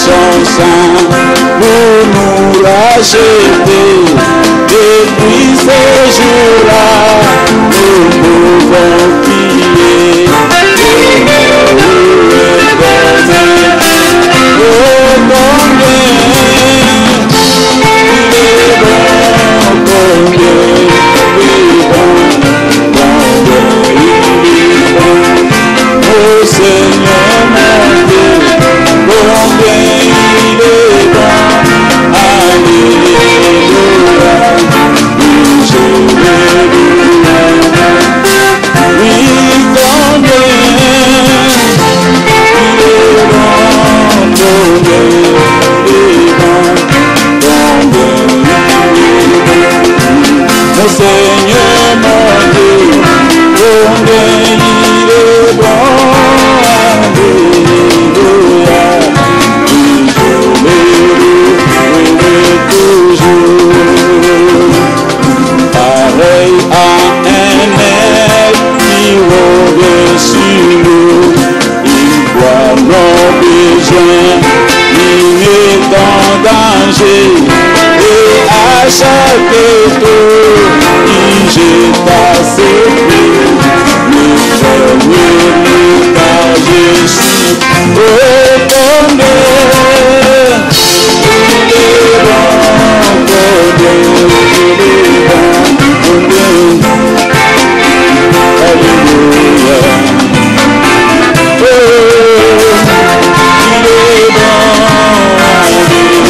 son sang pour nous racheter. Depuis ce jour-là, nous pouvons crier. Oh, combien oh Seigneur mon Dieu, combien il est bon, alléluia, je oui, combien il est bon, combien il est bon, mon Seigneur mon Dieu, combien il est bon, alléluia, je toujours. Pareil à un aigle qui revient sur nous, il voit nos besoins, il est en danger, et à chaque tour, il jette à ses pieds, le ferme par Jésus. Oh, combien il est bon, combien il est bon, alléluia. Oh, il est bon, alléluia.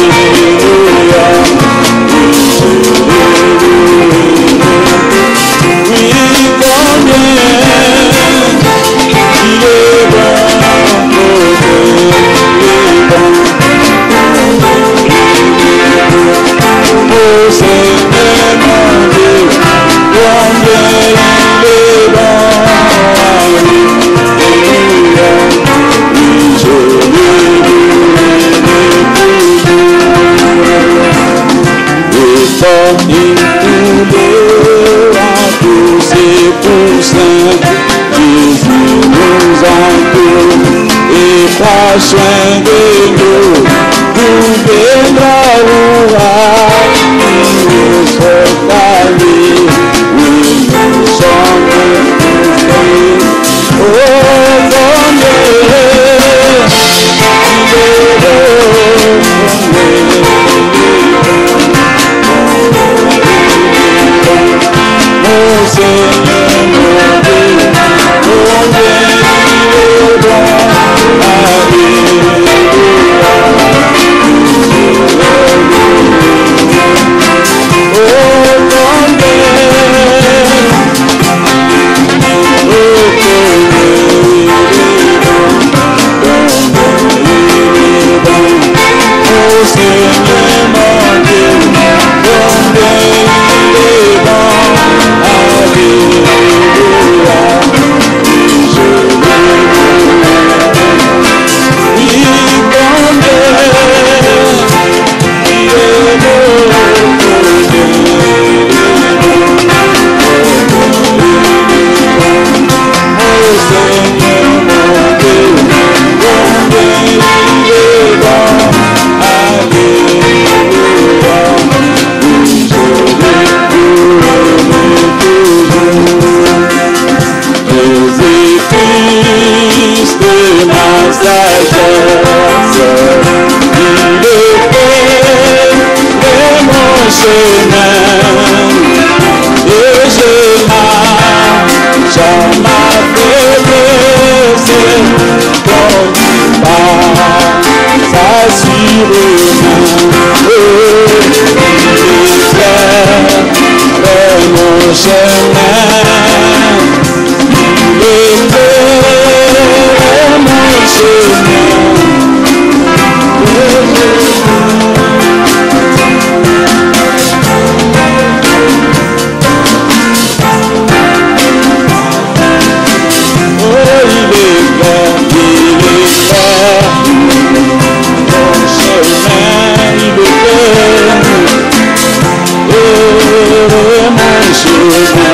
Oui, combien il est bon, oh Seigneur mon Dieu, combien il est bon, alléluia, oui je l'éternel tous tous ses poussins, Jésus nous entoure et prend soin de nous, nous viendra l'orage, nous sommes allés, oui nous sommes poussés, oh combien oh Seigneur mon Dieu, combien il est bon, alléluia, oh combien, oh Seigneur mon Dieu, combien il est bon, alléluia, je oui, combien il est bon, oh Seigneur mon Dieu, combien il est bon, alléluia, Jésus-Christ de ma sagesse, il est mon chemin, et je marche à ma faiblesse, comme pas assurément, il mon chemin. Mon chemin,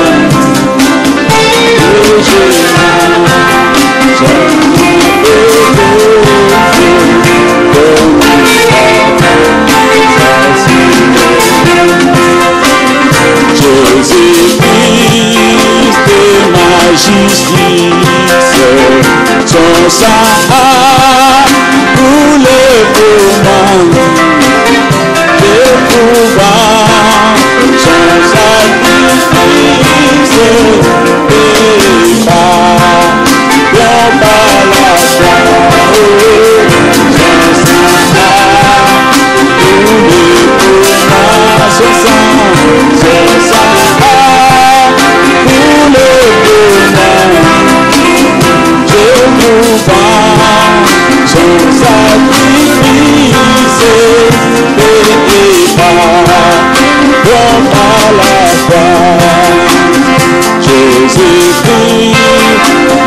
Jésus-Christ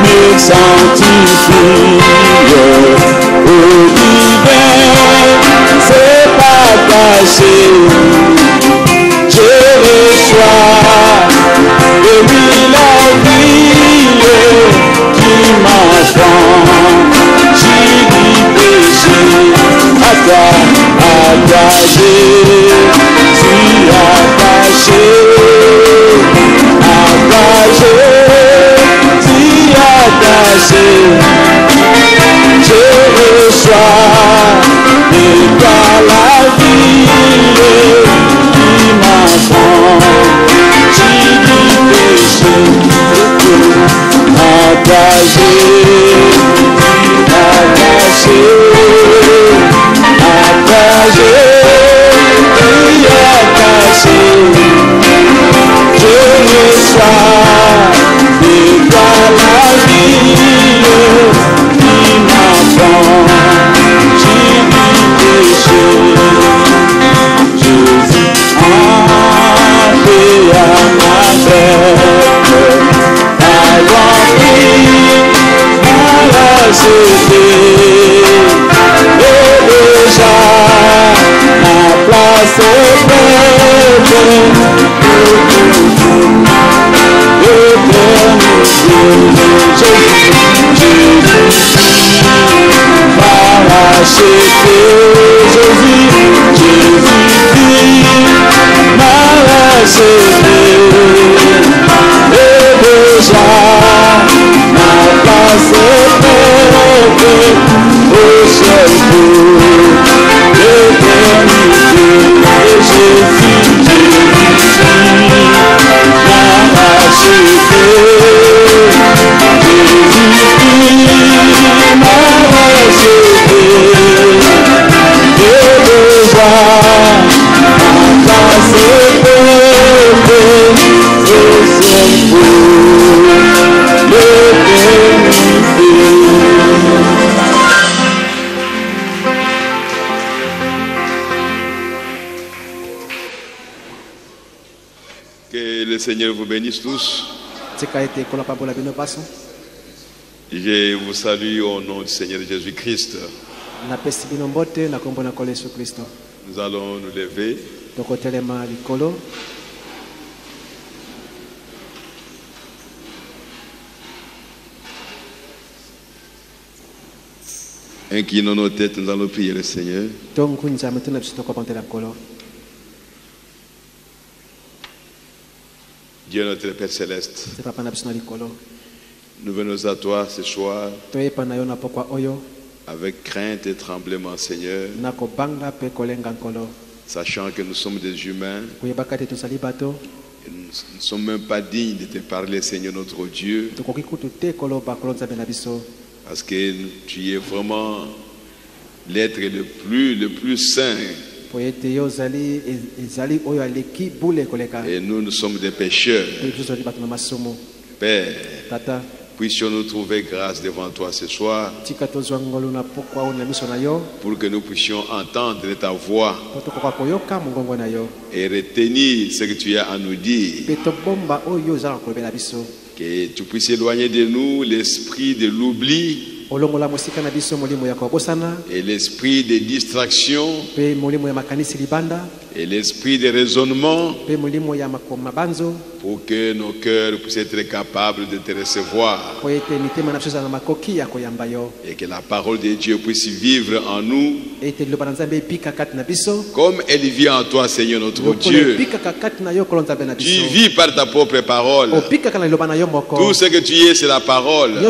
me sanctifie. Au divin, c'est partagé. Je reçois de lui la vie qui m'enfant. J'y dis péché à toi Jésus, attaché. Je reçois de toi la vie qui m'enfant. J'y dis péché, attaché, attaché, attaché, attaché. Je reçois de toi la vie qui m'enfant. J'y dis péché. Jésus entré à ma tête, avant qu'il m'a cédé. Et déjà ma place est faite. Que le Seigneur vous bénisse tous. Je vous salue au nom du Seigneur Jésus-Christ. Nous allons nous lever. Inclinons nos têtes, nous allons prier le Seigneur. Dieu notre Père Céleste, nous venons à toi ce soir avec crainte et tremblement, Seigneur, sachant que nous sommes des humains et nous ne sommes même pas dignes de te parler, Seigneur notre Dieu, parce que tu es vraiment l'être le plus saint. Et nous sommes des pécheurs. Père, puissions-nous trouver grâce devant toi ce soir pour que nous puissions entendre ta voix et retenir ce que tu as à nous dire. Que tu puisses éloigner de nous l'esprit de l'oubli et l'esprit de distraction et l'esprit de raisonnement pour que nos cœurs puissent être capables de te recevoir et que la parole de Dieu puisse vivre en nous comme elle vit en toi, Seigneur notre Dieu. Tu vis par ta propre parole. Tout ce que tu es, c'est la parole. Tout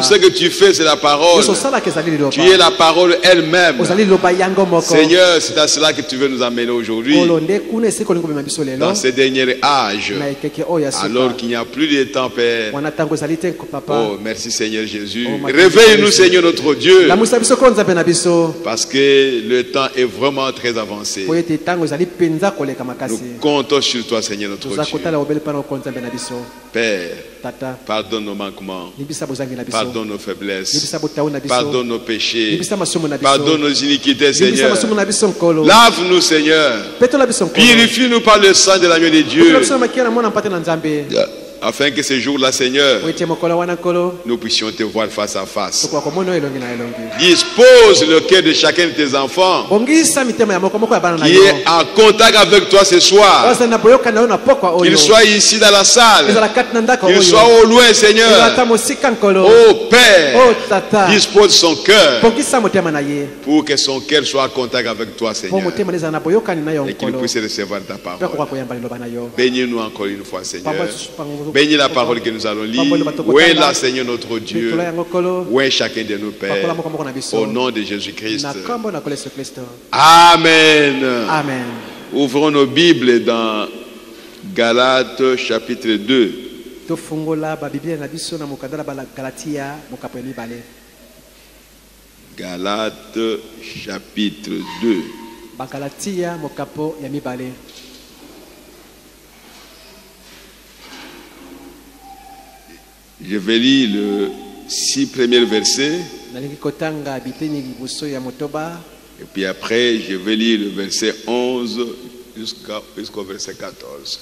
ce que tu fais, c'est la parole. Tu es la parole elle-même. Seigneur, c'est à cela que tu veux nous amener aujourd'hui, dans ces derniers âges, alors qu'il n'y a plus de temps, Père. Oh, merci Seigneur Jésus. Réveille-nous, Seigneur notre Dieu, parce que le temps est vraiment très avancé. Nous comptons sur toi, Seigneur notre Dieu. Père, pardonne nos manquements, pardonne nos faiblesses, pardonne nos péchés, pardonne nos iniquités, Seigneur. Lave-nous, Seigneur. Purifie-nous par le sang de l'agneau de Dieu. Afin que ce jour-là, Seigneur, nous puissions te voir face à face. Dispose le cœur de chacun de tes enfants qui est en contact avec toi ce soir. Qu'il soit ici dans la salle, qu'il soit au loin, Seigneur. Oh Père, dispose son cœur pour que son cœur soit en contact avec toi, Seigneur, et qu'il puisse recevoir ta parole. Bénis-nous encore une fois, Seigneur. Bénis la parole que nous allons lire. Où est là, Seigneur notre Dieu? Où est chacun de nos pères? Au nom de Jésus-Christ. Amen. Amen. Ouvrons nos Bibles dans Galates chapitre 2. Galates chapitre 2. Je vais lire le 6 premiers versets. Et puis après, je vais lire le verset 11 jusqu'au verset 14.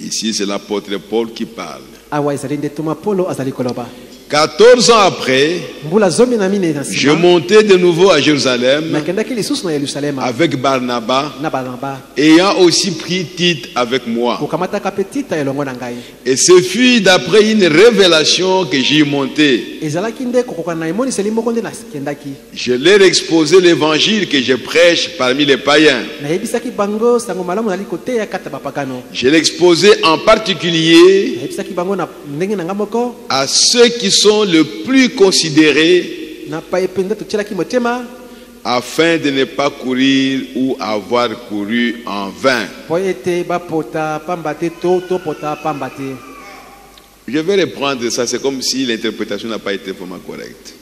Ici, c'est l'apôtre Paul qui parle. 14 ans après, je montais de nouveau à Jérusalem avec Barnabas, ayant aussi pris Tite avec moi. Et ce fut d'après une révélation que j'y montais. Je leur exposai l'évangile que je prêche parmi les païens. Je l'exposais en particulier à ceux qui sont le plus considérés, afin de ne pas courir ou avoir couru en vain. Je vais reprendre ça, c'est comme si l'interprétation n'a pas été vraiment correcte.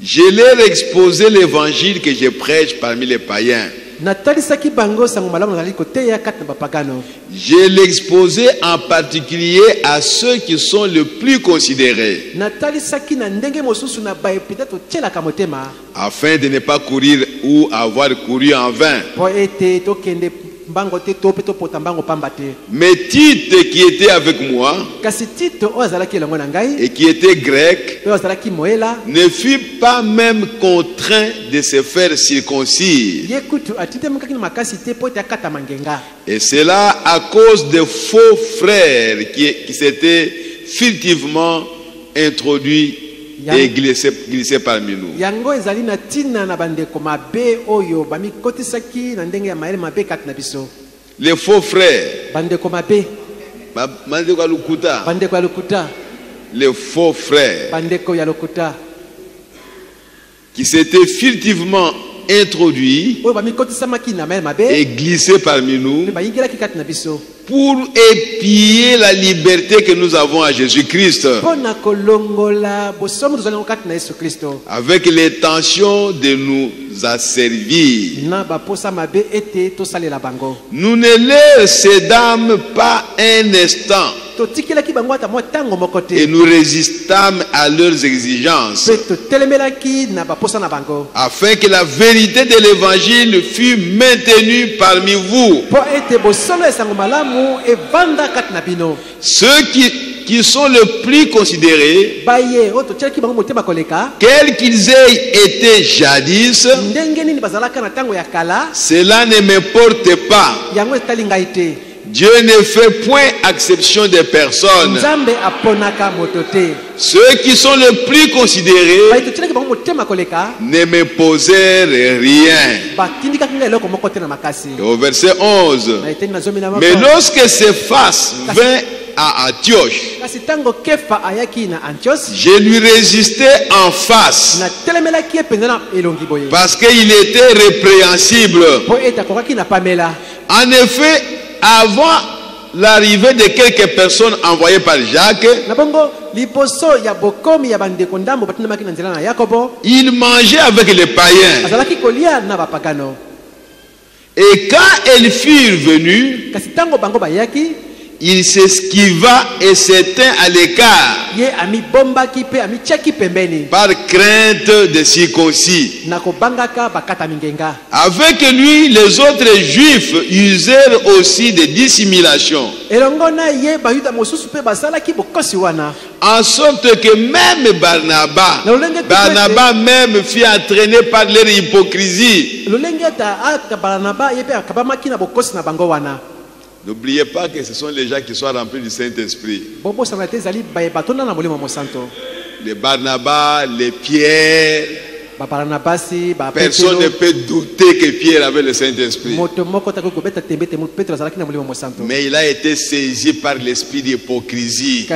Je leur exposais l'évangile que je prêche parmi les païens. Je l'exposais en particulier à ceux qui sont le plus considérés, afin de ne pas courir ou avoir couru en vain. Mais Tite, qui était avec moi et qui était grec, ne fut pas même contraint de se faire circoncire. Et cela à cause de faux frères qui s'étaient furtivement introduits et glissés parmi nous. Les faux frères, les faux frères qui s'étaient furtivement introduits et glissés parmi nous pour épier la liberté que nous avons à Jésus-Christ, avec l'intention de nous asservir. Nous ne leur cédâmes pas un instant et nous résistâmes à leurs exigences, afin que la vérité de l'évangile fût maintenue parmi vous. Ceux qui sont le plus considérés, quels qu'ils aient été jadis, cela ne m'importe pas. Dieu ne fait point exception des personnes. Ceux qui sont le plus considérés ne me posèrent rien. Et au verset 11, mais lorsque Céphas vint à Antioche, je lui résistais en face, parce qu'il était répréhensible. En effet, avant l'arrivée de quelques personnes envoyées par Jacques, il mangeait avec les païens. Et quand elles furent venues, il s'esquiva et s'éteint à l'écart par crainte des circoncis. Avec lui, les autres juifs usèrent aussi de dissimulation, en sorte que même Barnabas même fut entraîné par leur hypocrisie. N'oubliez pas que ce sont les gens qui sont remplis du Saint-Esprit. Les Barnabas, les Pierre. Personne ne peut douter que Pierre avait le Saint-Esprit. Mais il a été saisi par l'esprit d'hypocrisie.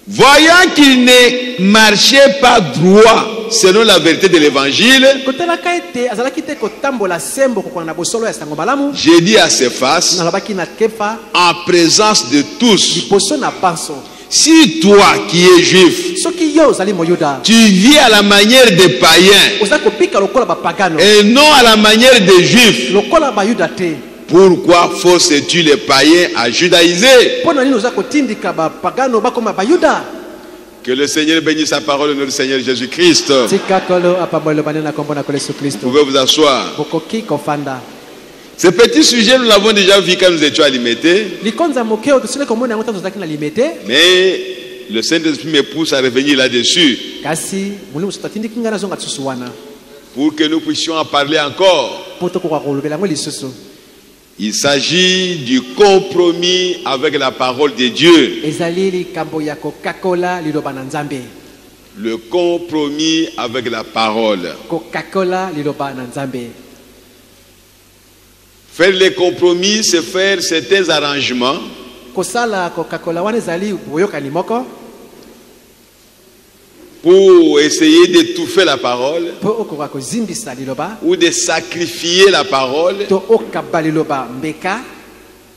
Voyant qu'il ne marchait pas droit selon la vérité de l'évangile, j'ai dit à ses faces, en présence de tous, si toi qui es juif, tu vis à la manière des païens et non à la manière des juifs, pourquoi forces-tu les païens à judaïser? Que le Seigneur bénisse sa parole au nom du Seigneur Jésus-Christ. Vous pouvez vous asseoir. Ce petit sujet, nous l'avons déjà vu quand nous étions à Limité. Mais le Saint-Esprit me pousse à revenir là-dessus, pour que nous puissions en parler encore. Il s'agit du compromis avec la parole de Dieu. Le compromis avec la parole. Faire les compromis, c'est faire certains arrangements pour essayer d'étouffer la parole ou de sacrifier la parole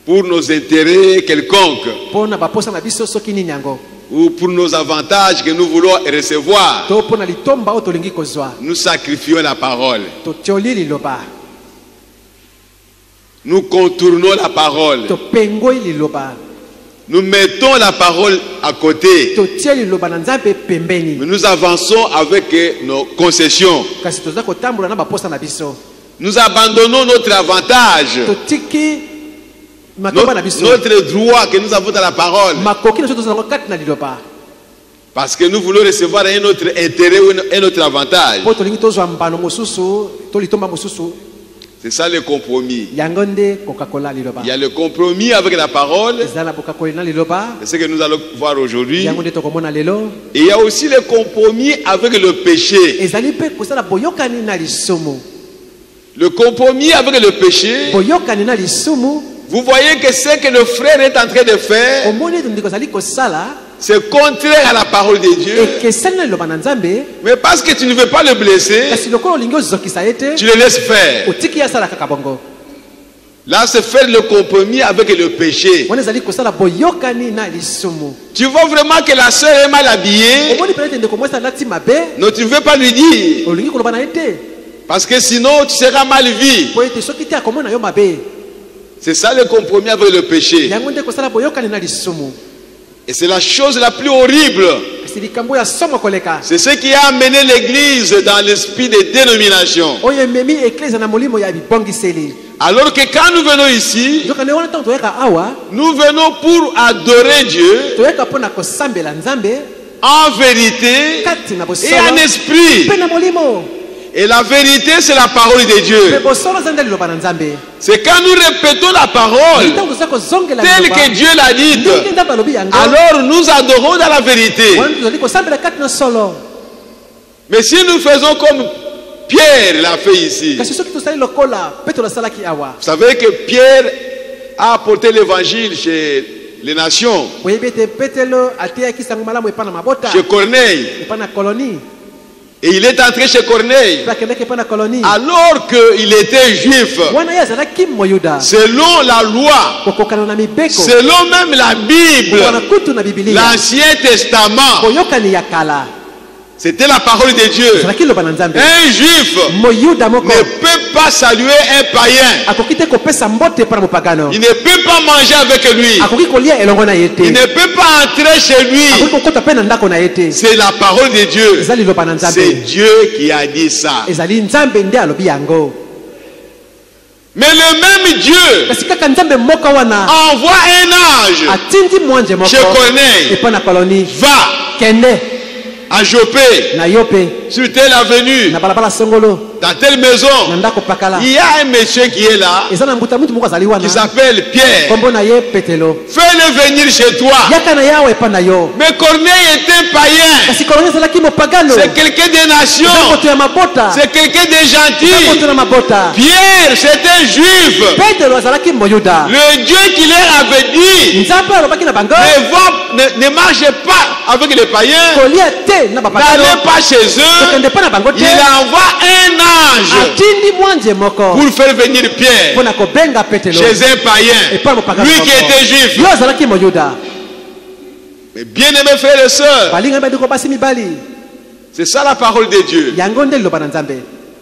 pour nos intérêts quelconques ou pour nos avantages que nous voulons recevoir. Nous sacrifions la parole. Nous contournons la parole. Nous mettons la parole à côté. Mais nous avançons avec nos concessions. Nous abandonnons notre avantage, notre droit que nous avons dans la parole, parce que nous voulons recevoir un autre intérêt ou un autre avantage. C'est ça le compromis. Il y a le compromis avec la parole, c'est ce que nous allons voir aujourd'hui. Et il y a aussi le compromis avec le péché. Le compromis avec le péché, vous voyez que ce que le frère est en train de faire, c'est contraire à la parole de Dieu. Mais parce que tu ne veux pas le blesser, tu le laisses faire. Là, c'est faire le compromis avec le péché. Tu vois vraiment que la soeur est mal habillée. Non, tu ne veux pas lui dire. Parce que sinon, tu seras mal vu. C'est ça le compromis avec le péché. Et c'est la chose la plus horrible. C'est ce qui a amené l'église dans l'esprit des dénominations. Alors que quand nous venons ici, nous venons pour adorer Dieu en vérité et en esprit. Et la vérité, c'est la parole de Dieu. C'est quand nous répétons la parole telle que Dieu l'a dite, alors nous adorons dans la vérité. Mais si nous faisons comme Pierre l'a fait ici, vous savez que Pierre a apporté l'évangile chez les nations, chez Corneille. Et il est entré chez Corneille alors qu'il était juif. Selon la loi, selon même la Bible, l'Ancien Testament. C'était la parole de Dieu. Un juif ne peut pas saluer un païen. Il ne peut pas manger avec lui. Il ne peut pas entrer chez lui. C'est la parole de Dieu. C'est Dieu qui a dit ça. Mais le même Dieu envoie un ange. Je connais. Va à Jopé, sur telle avenue, dans telle maison, il y a un monsieur qui est là, qui s'appelle Pierre. Fais-le venir chez toi. Mais Corneille est un païen. C'est quelqu'un des nations. C'est quelqu'un des gentils. Pierre, c'est un juif. Le Dieu qui leur avait dit ne marchez pas avec les païens, n'allez pas chez eux. Il envoie un ange pour faire venir Pierre chez un païen, lui qui était juif. Mais bien aimés frères et sœurs, c'est ça la parole de Dieu.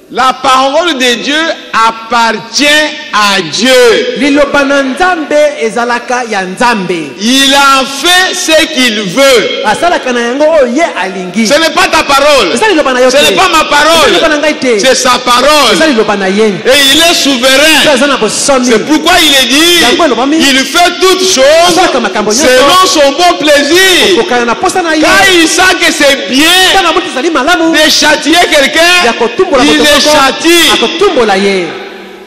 La parole de Dieu appartient à Dieu. Il en fait ce qu'il veut. Ce n'est pas ta parole. Ce n'est pas ma parole. C'est sa parole. Et il est souverain. C'est pourquoi il est dit, il fait toutes choses selon son bon plaisir. Quand il sent que c'est bien de châtier quelqu'un, il le châtie.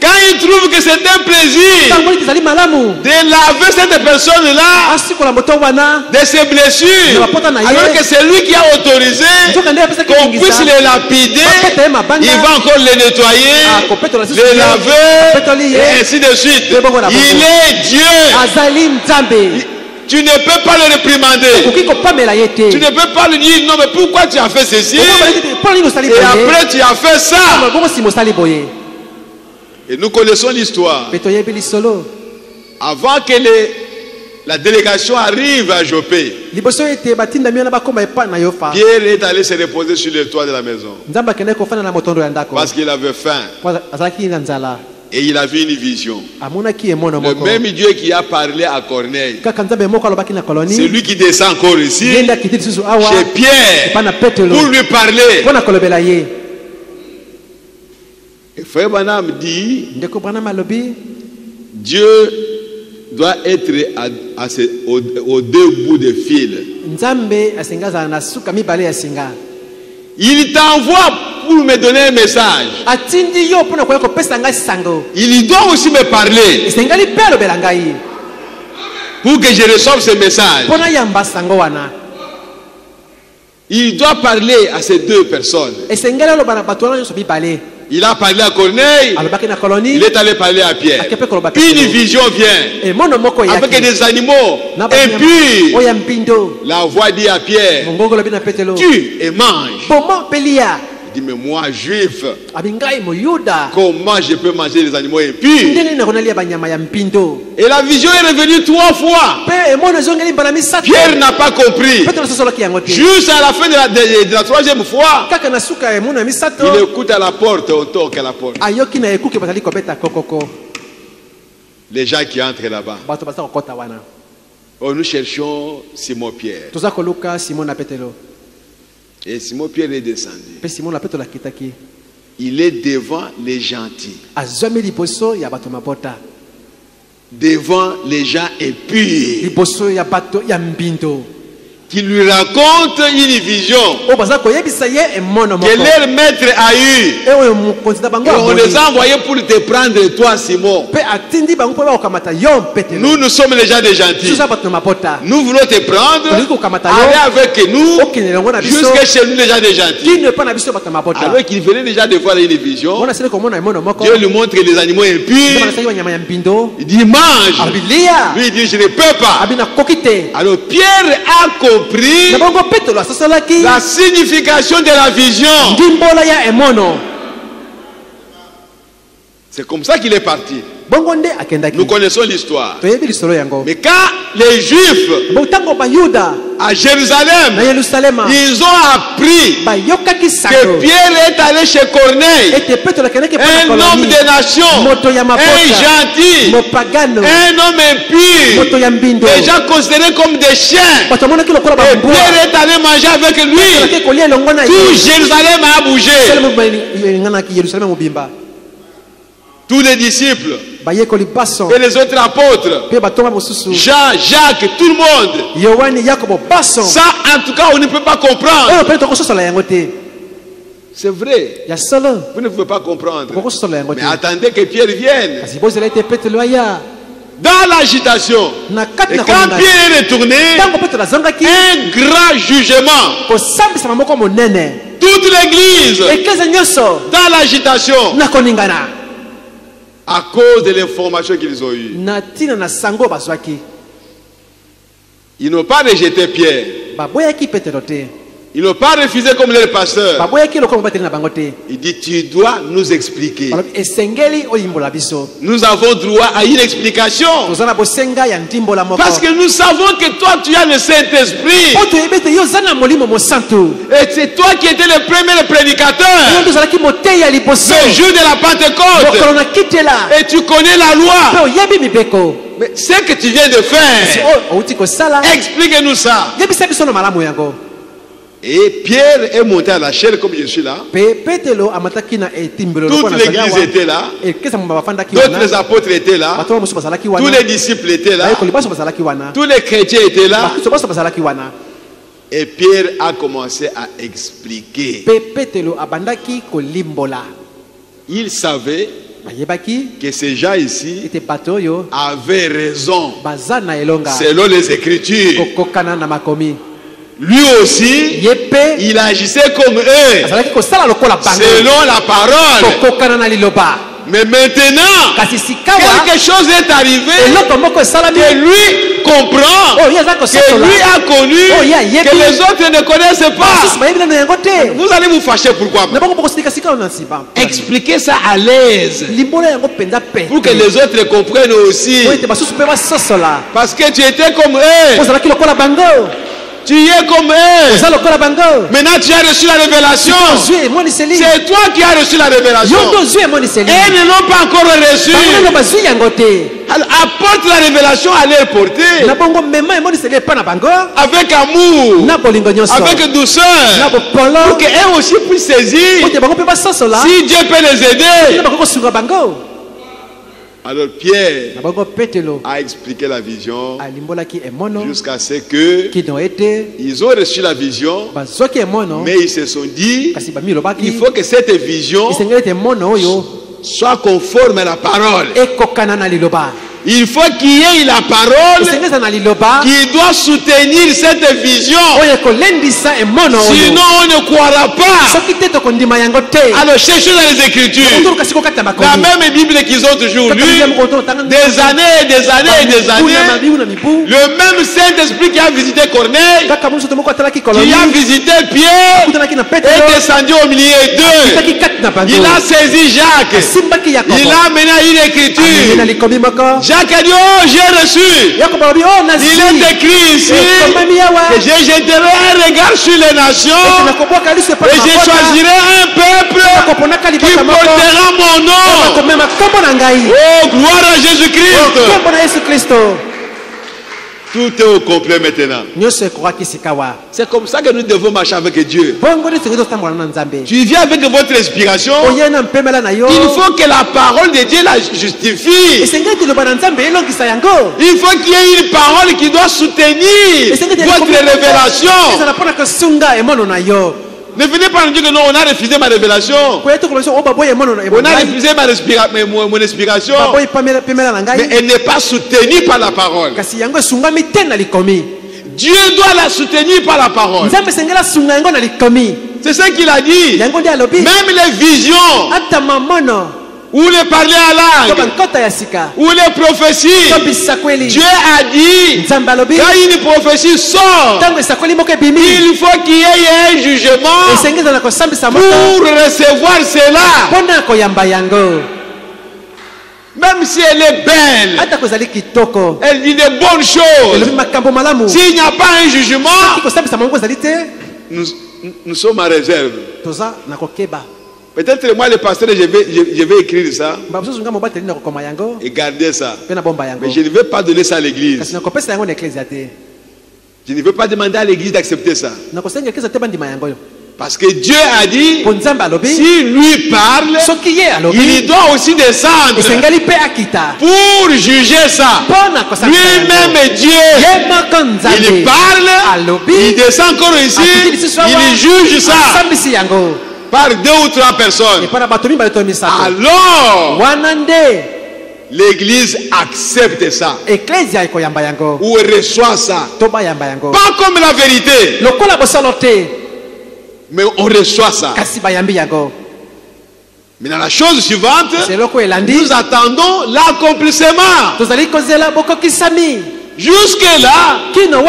Quand il trouve que c'est un plaisir de laver cette personne-là de ses blessures, alors que c'est lui qui a autorisé qu'on puisse les lapider, il va encore les nettoyer, les laver, et ainsi de suite. Il est Dieu. Tu ne peux pas le réprimander. Tu ne peux pas lui dire non, mais pourquoi tu as fait ceci? Et après tu as fait ça. Et nous connaissons l'histoire. Avant que la délégation arrive à Jopé, Pierre est allé se reposer sur le toit de la maison parce qu'il avait faim. Et il a vu une vision. Le même Dieu qui a parlé à Corneille, c'est lui qui descend encore ici chez Pierre pour lui parler. Et Frère Branham dit, Dieu doit être aux deux bouts de fil. Il t'envoie pour me donner un message. Il doit aussi me parler pour que je reçoive ce message. Il doit parler à ces deux personnes. Il a parlé à Corneille, il est allé parler à Pierre. Une vision vient avec des animaux impurs. La voix dit à Pierre, tue et mange. Il dit, mais moi, juif, comment je peux manger les animaux impurs? Et la vision est revenue 3 fois. Pierre n'a pas compris. Juste à la fin de la 3e fois, il écoute à la porte, on toque à la porte. Les gens qui entrent là-bas. Oh, nous cherchons Simon Pierre. Et Simon Pierre est descendu. Il est devant les gentils. Devant les gens impurs. Qui lui raconte une vision que leur maître a eu. Et on les a envoyés pour te prendre, toi Simon. Nous sommes les gens des gentils. Nous voulons te prendre, aller avec nous jusqu'à chez nous les gens des gentils. Alors qu'il venait déjà de voir une vision, Dieu lui montre les animaux impurs. Il dit mange. Lui il dit je ne peux pas. Alors Pierre a compris la signification de la vision. C'est comme ça qu'il est parti. Nous connaissons l'histoire. Mais quand les Juifs à Jérusalem, ils ont appris que Pierre est allé chez Corneille, un homme des nations, un gentil, un homme impur, déjà considéré comme des chiens. Et Pierre est allé manger avec lui. Tout Jérusalem a bougé. Tous les disciples et les autres apôtres, Jean, Jacques, tout le monde. Ça, en tout cas, on ne peut pas comprendre. C'est vrai. Vous ne pouvez pas comprendre. Mais attendez que Pierre vienne. Dans l'agitation, et quand Pierre est retourné, un grand jugement. Toute l'église, dans l'agitation, à cause de l'information qu'ils ont eue. Ils n'ont pas rejeté Pierre. Ils n'ont pas refusé comme le pasteur. Il dit, tu dois nous expliquer. Nous avons droit à une explication. Parce que nous savons que toi, tu as le Saint-Esprit. Et c'est toi qui étais le premier prédicateur le jour de la Pentecôte. Et tu connais la loi. Mais ce que tu viens de faire, explique-nous ça. Et Pierre est monté à la chaire comme je suis là. Toute l'église était là. D'autres apôtres étaient là. Tous les disciples étaient là. Tous les chrétiens étaient là. Et Pierre a commencé à expliquer. Il savait que ces gens ici avaient raison selon les Écritures. Lui aussi, il agissait comme eux, selon la parole. Mais maintenant, quelque chose est arrivé que lui comprend, que lui a connu, que les autres ne connaissent pas. Vous allez vous fâcher pourquoi? Expliquez ça à l'aise pour que les autres comprennent aussi. Parce que tu étais comme eux. Tu es comme eux. Maintenant tu as reçu la révélation. C'est toi qui as reçu la révélation. Et ils ne l'ont pas encore reçu. Alors, apporte la révélation à leur portée. Avec amour. Avec douceur. Pour qu'eux aussi puissent saisir. Si Dieu peut les aider. Alors Pierre a expliqué la vision jusqu'à ce que ils ont reçu la vision, mais ils se sont dit il faut que cette vision soit conforme à la parole. Il faut qu'il y ait la parole qui doit soutenir cette vision. Sinon on ne croira pas. Alors cherchez dans les Écritures. La même Bible qu'ils ont toujours lue, des années et des années et des années. Le même Saint-Esprit qui a visité Corneille, qui a visité Pierre, est descendu au milieu d'eux. Il a saisi Jacques. Il a amené une écriture. Jacques a dit, oh, j'ai reçu. Il est écrit ici que je jetterai un regard sur les nations et je choisirai un peuple qui portera mon nom. Oh, gloire à Jésus-Christ. Tout est au complet maintenant. C'est comme ça que nous devons marcher avec Dieu. Tu viens avec votre inspiration. Il faut que la parole de Dieu la justifie. Il faut qu'il y ait une parole qui doit soutenir votre révélation. Ne venez pas nous dire que non, on a refusé ma révélation. On a refusé mon inspiration. Mais elle n'est pas soutenue par la parole. Dieu doit la soutenir par la parole. C'est ça qu'il a dit. Même les visions, ou les parler à langue, ou les prophéties, Dieu a dit, quand une prophétie sort, il faut qu'il y ait un jugement pour recevoir cela. Même si elle est belle, elle dit des bonnes choses. S'il n'y a pas un jugement, nous sommes en réserve. Peut-être moi, le pasteur, je vais écrire ça et garder ça. Mais je ne vais pas donner ça à l'église. Je ne veux pas demander à l'église d'accepter ça. Parce que Dieu a dit, si lui parle, il doit aussi descendre pour juger ça. Lui-même Dieu, il parle, il descend encore ici, il juge ça par 2 ou 3 personnes. Alors, l'église accepte ça ou reçoit ça. Pas comme la vérité, mais on reçoit ça. Mais dans la chose suivante, nous attendons l'accomplissement. Jusque-là,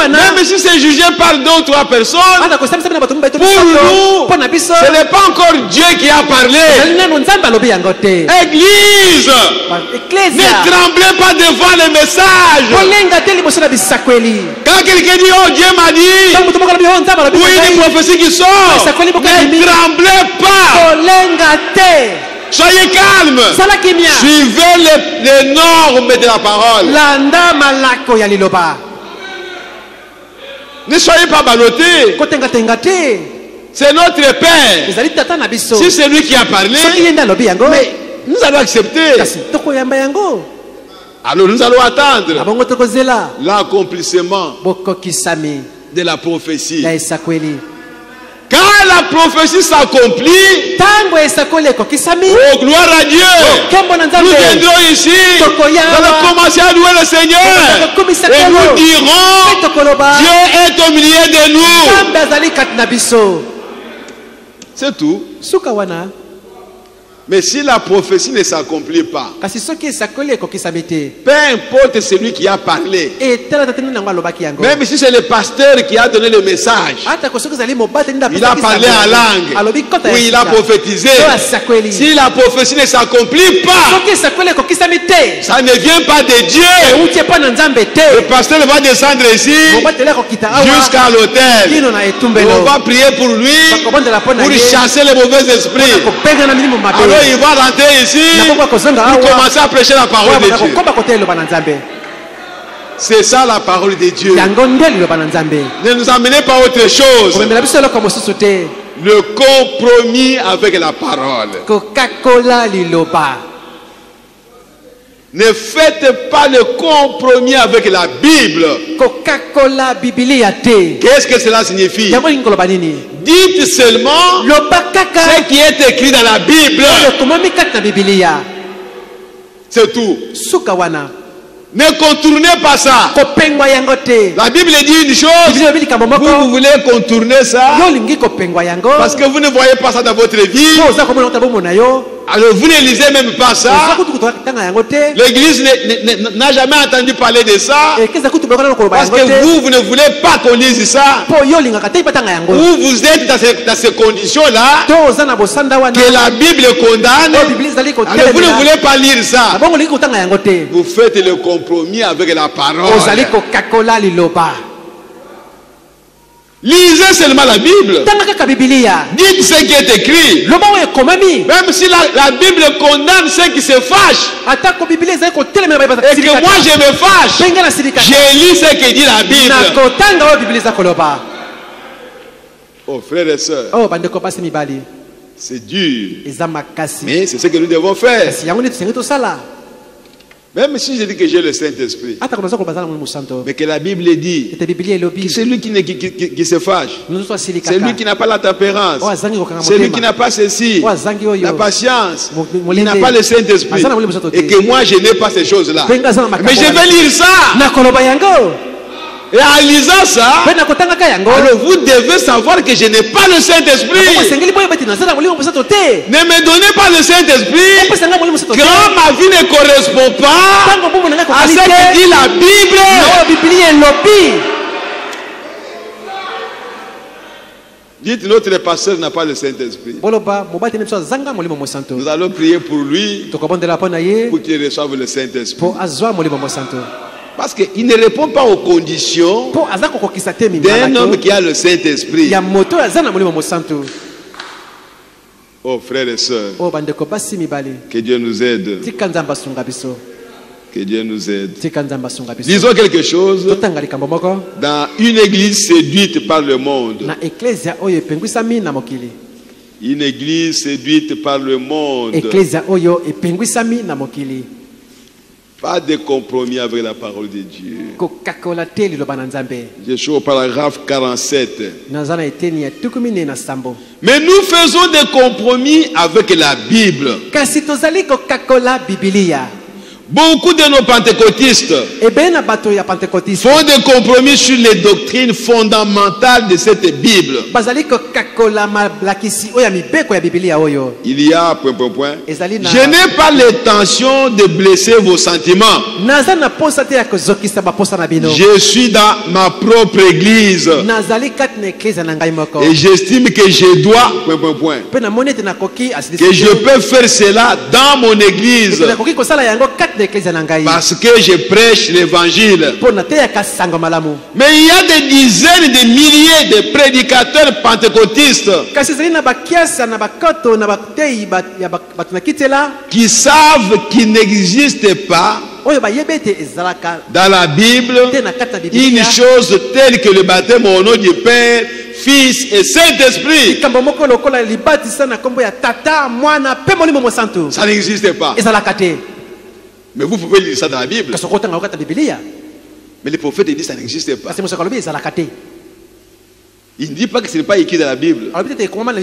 même si c'est jugé par 2 ou 3 personnes, pour nous, ce n'est pas encore Dieu qui a parlé. Église, ne tremblez pas devant les messages. Quand quelqu'un dit, oh Dieu m'a dit, ou une prophétie qui sort, ne tremblez pas. Soyez calme. Suivez les normes de la parole. Ne soyez pas ballottés. C'est notre Père. Si c'est lui qui a parlé, mais nous allons accepter. Alors nous allons attendre l'accomplissement de la prophétie. Quand la prophétie s'accomplit, oh gloire à Dieu, nous viendrons ici, nous allons commencer à louer le Seigneur et nous dirons, Dieu est au milieu de nous. C'est tout. Mais si la prophétie ne s'accomplit pas, peu importe celui qui a parlé, même si c'est le pasteur qui a donné le message, il a parlé en langue, ou il a prophétisé, si la prophétie ne s'accomplit pas, ça ne vient pas de Dieu. Le pasteur va descendre ici jusqu'à l'autel. On va prier pour lui, pour chasser les mauvais esprits. Alors il va rentrer ici pour commencer à prêcher la parole de Dieu. C'est ça la parole de Dieu. Ne nous amenez pas à autre chose. Le compromis avec la parole. Ne faites pas le compromis avec la Bible. Qu'est-ce que cela signifie? Dites seulement ce qui est écrit dans la Bible. C'est tout. Ne contournez pas ça. La Bible dit une chose, vous voulez contourner ça parce que vous ne voyez pas ça dans votre vie. Alors vous ne lisez même pas ça. L'église n'a jamais entendu parler de ça. Parce que vous ne voulez pas qu'on lise ça. Ou vous êtes dans ces conditions-là que la Bible condamne. Alors vous ne voulez pas lire ça. Vous faites le compromis avec la parole. Lisez seulement la Bible. Dites ce qui est écrit. Même si la Bible condamne ceux qui se fâchent, et que moi je me fâche, je lis ce que dit la Bible. Oh frères et sœurs, c'est dur, mais c'est ce que nous devons faire. Même si je dis que j'ai le Saint-Esprit, mais que la Bible dit que c'est lui qui se fâche, c'est lui qui n'a pas la tempérance, c'est lui qui n'a pas ceci, la patience, il n'a pas le Saint-Esprit, et que moi je n'ai pas ces choses-là. Mais je vais lire ça. Et en lisant ça, alors vous devez savoir que je n'ai pas le Saint-Esprit. Ne me donnez pas le Saint-Esprit quand ma vie ne correspond pas à ce que dit la Bible. Dites, notre pasteur n'a pas le Saint-Esprit. Nous allons prier pour lui, pour qu'il reçoive le Saint-Esprit. Parce qu'il ne répond pas aux conditions d'un homme qui a le Saint-Esprit. Oh frères et sœurs, que Dieu nous aide. Que Dieu nous aide. Disons quelque chose. Dans une église séduite par le monde. Une église séduite par le monde. Pas de compromis avec la parole de Dieu. Je suis au paragraphe 47. Mais nous faisons des compromis avec la Bible. Beaucoup de nos pentecôtistes font des compromis sur les doctrines fondamentales de cette Bible. Il y a ... Je n'ai pas l'intention de blesser vos sentiments. Je suis dans ma propre église. Et j'estime que je dois ... que je peux faire cela dans mon église. Parce que je prêche l'évangile. Mais il y a des dizaines de milliers de prédicateurs pentecôtistes qui savent qu'il n'existe pas dans la Bible une chose telle que le baptême au nom du Père, Fils et Saint-Esprit. Ça n'existe pas. Mais vous pouvez lire ça dans la Bible. Mais les prophètes disent que ça n'existe pas. Il ne dit pas que ce n'est pas écrit dans la Bible.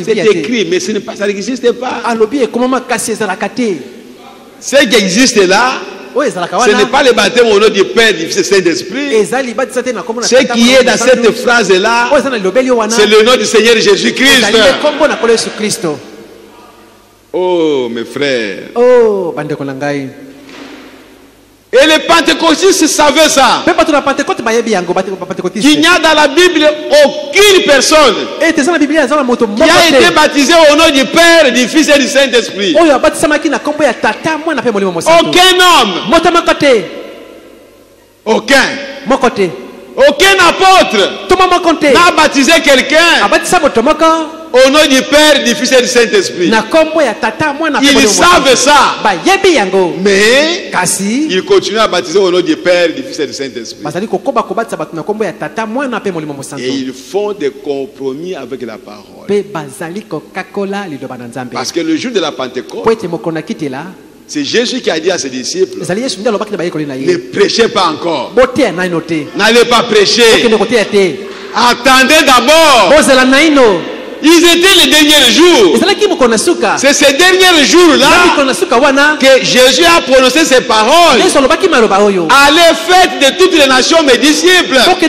C'est écrit, mais ça n'existe pas. Ce qui existe là, ce n'est pas le baptême au nom du Père, du Fils et Saint-Esprit. Ce qui est dans cette phrase-là, c'est le nom du Seigneur Jésus-Christ. Oh, mes frères. Et les pentecôtistes savaient ça. Qu'il n'y a dans la Bible aucune personne qui a été baptisée au nom du Père, du Fils et du Saint-Esprit. Aucun homme. Aucun apôtre n'a baptisé quelqu'un au nom du Père, du Fils et du Saint-Esprit. Ils savent ça. Mais ils continuent à baptiser au nom du Père, du Fils et du Saint-Esprit. Et ils font des compromis avec la parole. Parce que le jour de la Pentecôte, c'est Jésus qui a dit à ses disciples, ne prêchez pas encore. N'allez pas prêcher. Attendez d'abord. Ils étaient les derniers jours. C'est ces derniers jours-là que Jésus a prononcé ces paroles. Allez, faites de toutes les nations mes disciples, les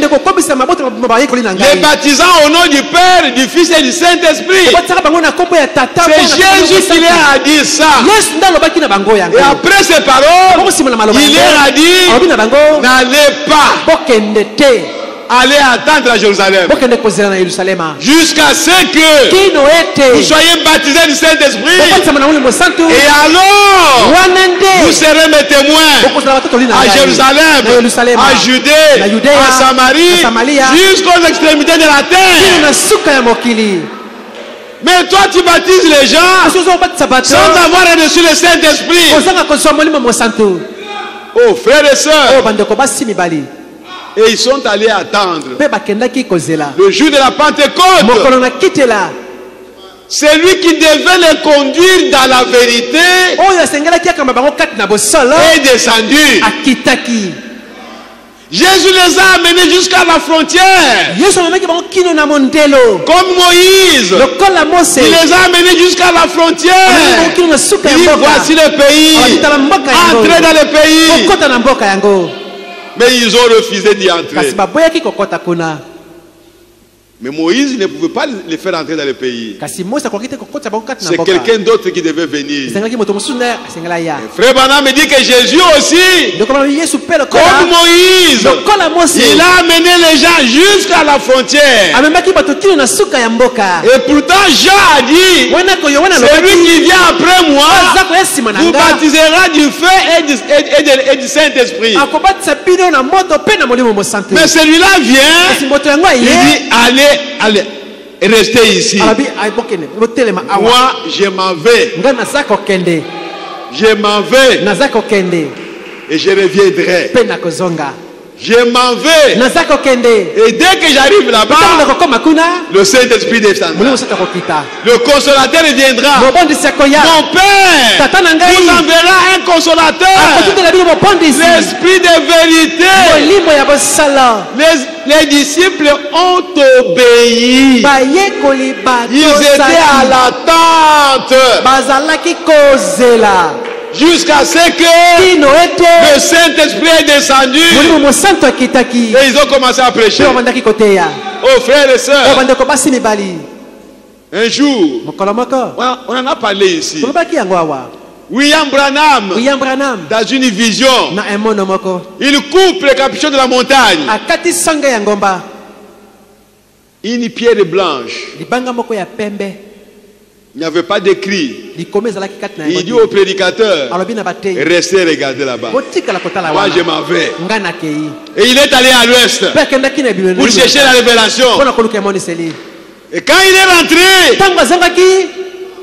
baptisant au nom du Père, du Fils et du Saint-Esprit. C'est Jésus qui leur a dit ça. Et après ces paroles, il leur a dit, n'allez pas. Allez attendre à Jérusalem jusqu'à ce que vous soyez baptisés du Saint-Esprit. Et alors vous serez mes témoins à Jérusalem, à Judée, à Samarie, jusqu'aux extrémités de la terre. Mais toi tu baptises les gens sans avoir reçu le Saint-Esprit. Oh frères et sœurs, et ils sont allés attendre le jour de la Pentecôte. C'est lui qui devait les conduire dans la vérité est descendu. Jésus les a amenés jusqu'à la frontière. Comme Moïse, il les a amenés jusqu'à la frontière. Il dit, voici le pays. Entrez dans le pays. Mais ils ont refusé d'y entrer. Mais Moïse ne pouvait pas les faire entrer dans le pays. C'est quelqu'un d'autre qui devait venir. Frère Branham me dit que Jésus aussi, comme Moïse, il a amené les gens jusqu'à la frontière. Et pourtant Jean a dit, celui qui vient après moi vous baptisera du feu et du Saint-Esprit. Mais celui-là vient, il dit, allez, restez ici. Moi, je m'en vais. Je m'en vais. Et je reviendrai. Je m'en vais. Et dès que j'arrive là-bas, le Saint-Esprit descendra. Le consolateur viendra. Mon Père vous enverra un consolateur. L'Esprit de vérité. Les disciples ont obéi. Ils étaient à l'attente. Jusqu'à ce que le Saint-Esprit est descendu et ils ont commencé à prêcher. Oh frères et sœurs, un jour, on en a parlé ici. William Branham, dans une vision, il coupe le capuchon de la montagne. Une pierre blanche. Il n'y avait pas d'écrit. Il dit au prédicateur, restez regarder là-bas. Moi je m'en vais. Et il est allé à l'ouest pour chercher la révélation. Et quand il est rentré,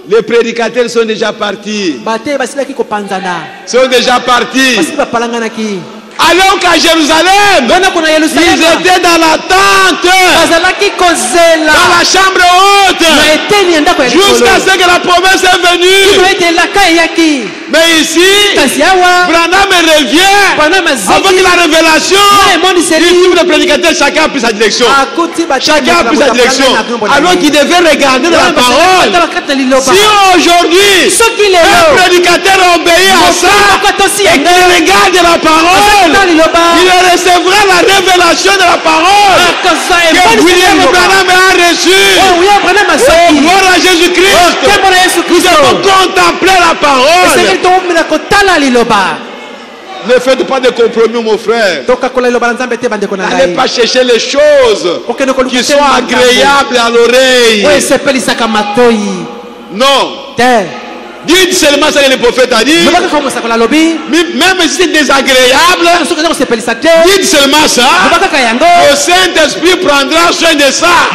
les prédicateurs sont déjà partis. Sont déjà partis. Alors qu'à Jérusalem, ils étaient dans l'attente, dans la chambre haute, jusqu'à ce que la promesse est venue. Mais ici, Branham revient avec la révélation. Il trouve le prédicateur, chacun a pris sa direction. Chacun a pris sa direction. Alors qu'il devait regarder dans la parole. Si aujourd'hui, un prédicateur obéit à ça et qu'il regarde la parole, il recevra la révélation de la parole que William Branham a reçue. Oh, gloire à Jésus-Christ. Nous devons contempler la parole. Ne faites pas de compromis, mon frère. N'allez pas chercher les choses qui sont agréables à l'oreille. Non. Dites seulement ce que le prophète a dit. Même si c'est désagréable, dites seulement ça. Le Saint-Esprit prendra soin de ça.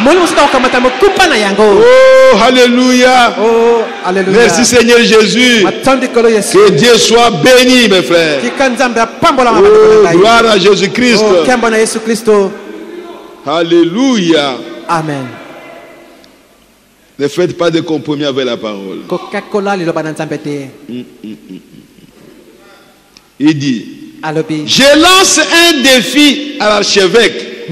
Oh, alléluia. Merci Seigneur Jésus. Que Dieu soit béni, mes frères. Oh, gloire à Jésus-Christ. Alléluia. Amen. Ne faites pas de compromis avec la parole. Il dit, je lance un défi à l'archevêque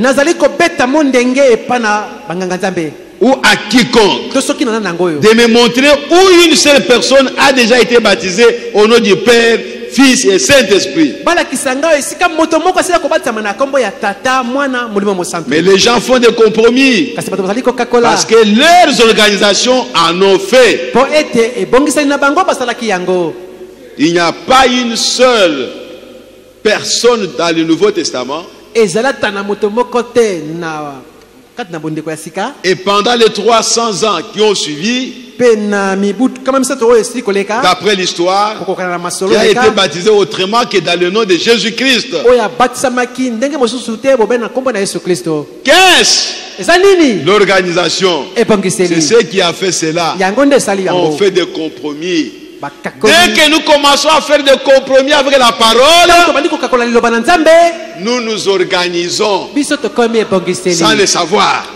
ou à quiconque de me montrer où une seule personne a déjà été baptisée au nom du Père, Fils et Saint-Esprit. Mais les gens font des compromis parce que leurs organisations en ont fait. Il n'y a pas une seule personne dans le Nouveau Testament. Et pendant les 300 ans qui ont suivi, d'après l'histoire, qui a été baptisé autrement que dans le nom de Jésus-Christ. Qu'est-ce? L'organisation. C'est ce qui a fait cela. On fait des compromis. Dès que nous commençons à faire des compromis avec la parole, nous nous organisons sans le savoir.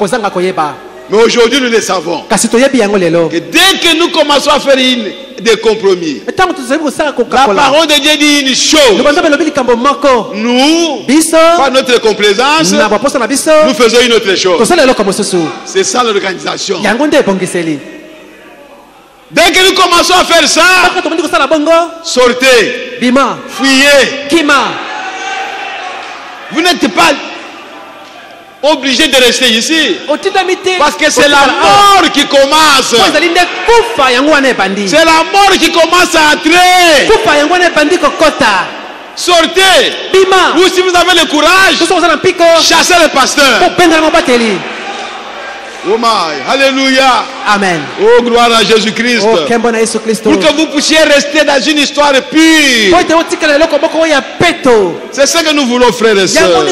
Mais aujourd'hui nous le savons. Et dès que nous commençons à faire des compromis, la parole de Dieu dit une chose. Nous, par notre complaisance, nous faisons une autre chose. C'est ça l'organisation. Dès que nous commençons à faire ça, sortez, fuyez. Vous n'êtes pas. obligé de rester ici. Parce que c'est la mort qui commence. C'est la mort qui commence à entrer. Sortez. Ou si vous avez le courage, chassez le pasteur. Oh my, alléluia. Amen. Oh, gloire à Jésus-Christ. Pour que vous puissiez rester dans une histoire pure. C'est ça que nous voulons, frères et sœurs.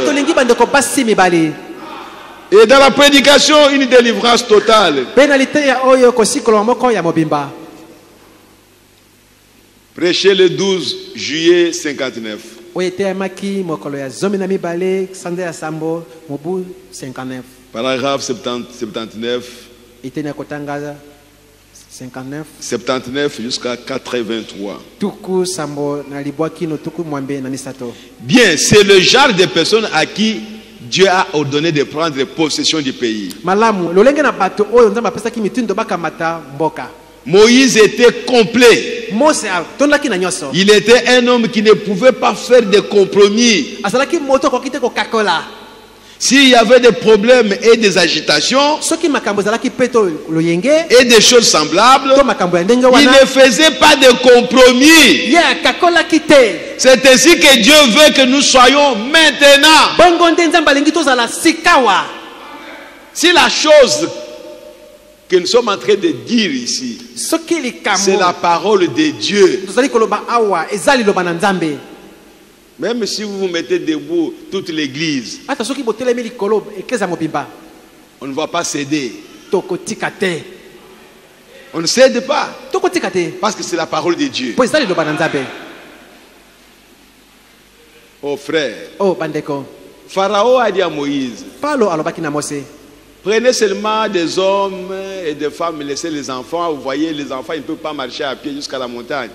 Et dans la prédication, une délivrance totale. Prêchez le 12 juillet 59. Paragraphe 79. 79 jusqu'à 83. Bien, c'est le genre de personnes à qui Dieu a ordonné de prendre possession du pays. Moïse était complet. Il était un homme qui ne pouvait pas faire de compromis. S'il y avait des problèmes et des agitations et des choses semblables, il ne faisait pas de compromis. C'est ainsi que Dieu veut que nous soyons maintenant. Si la chose que nous sommes en train de dire ici, c'est la parole de Dieu. Même si vous vous mettez debout toute l'église, on ne va pas céder. On ne cède pas. Parce que c'est la parole de Dieu. Oh frère. Pharaon a dit à Moïse, prenez seulement des hommes et des femmes, laissez les enfants. Vous voyez, les enfants, ils ne peuvent pas marcher à pied jusqu'à la montagne.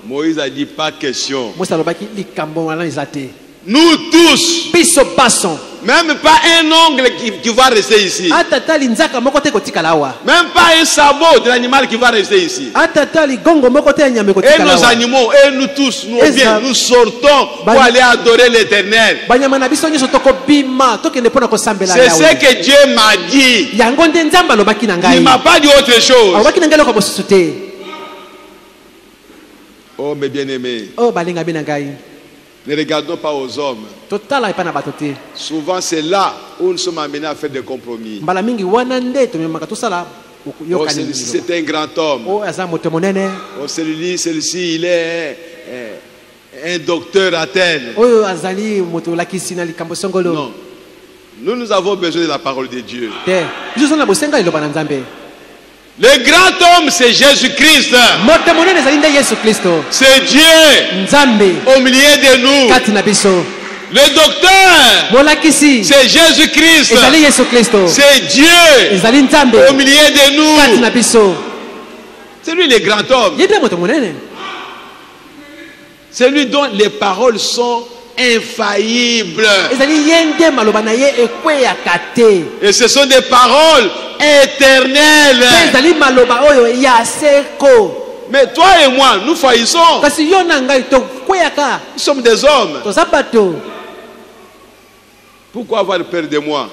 Moïse a dit pas question. Nous tous, même pas un ongle qui va rester ici, même pas un sabot de l'animal qui va rester ici, et nos animaux, et nous tous, nous sortons pour aller adorer l'Éternel. C'est ce que Dieu m'a dit. Il ne m'a pas dit autre chose. Oh mes bien-aimés, ne regardons pas aux hommes. Souvent c'est là où nous sommes amenés à faire des compromis. Oh, celui-ci c'est un grand homme. Oh, celui-ci il est un docteur à tel. Non. Nous avons besoin de la parole de Dieu. Le grand homme, c'est Jésus-Christ. C'est Dieu au milieu de nous. Le docteur, c'est Jésus-Christ. C'est Dieu au milieu de nous. C'est lui le grand homme. C'est lui dont les paroles sont infaillibles. Et ce sont des paroles éternelles. Mais toi et moi, nous faillissons. Nous sommes des hommes. Pourquoi avoir peur de moi?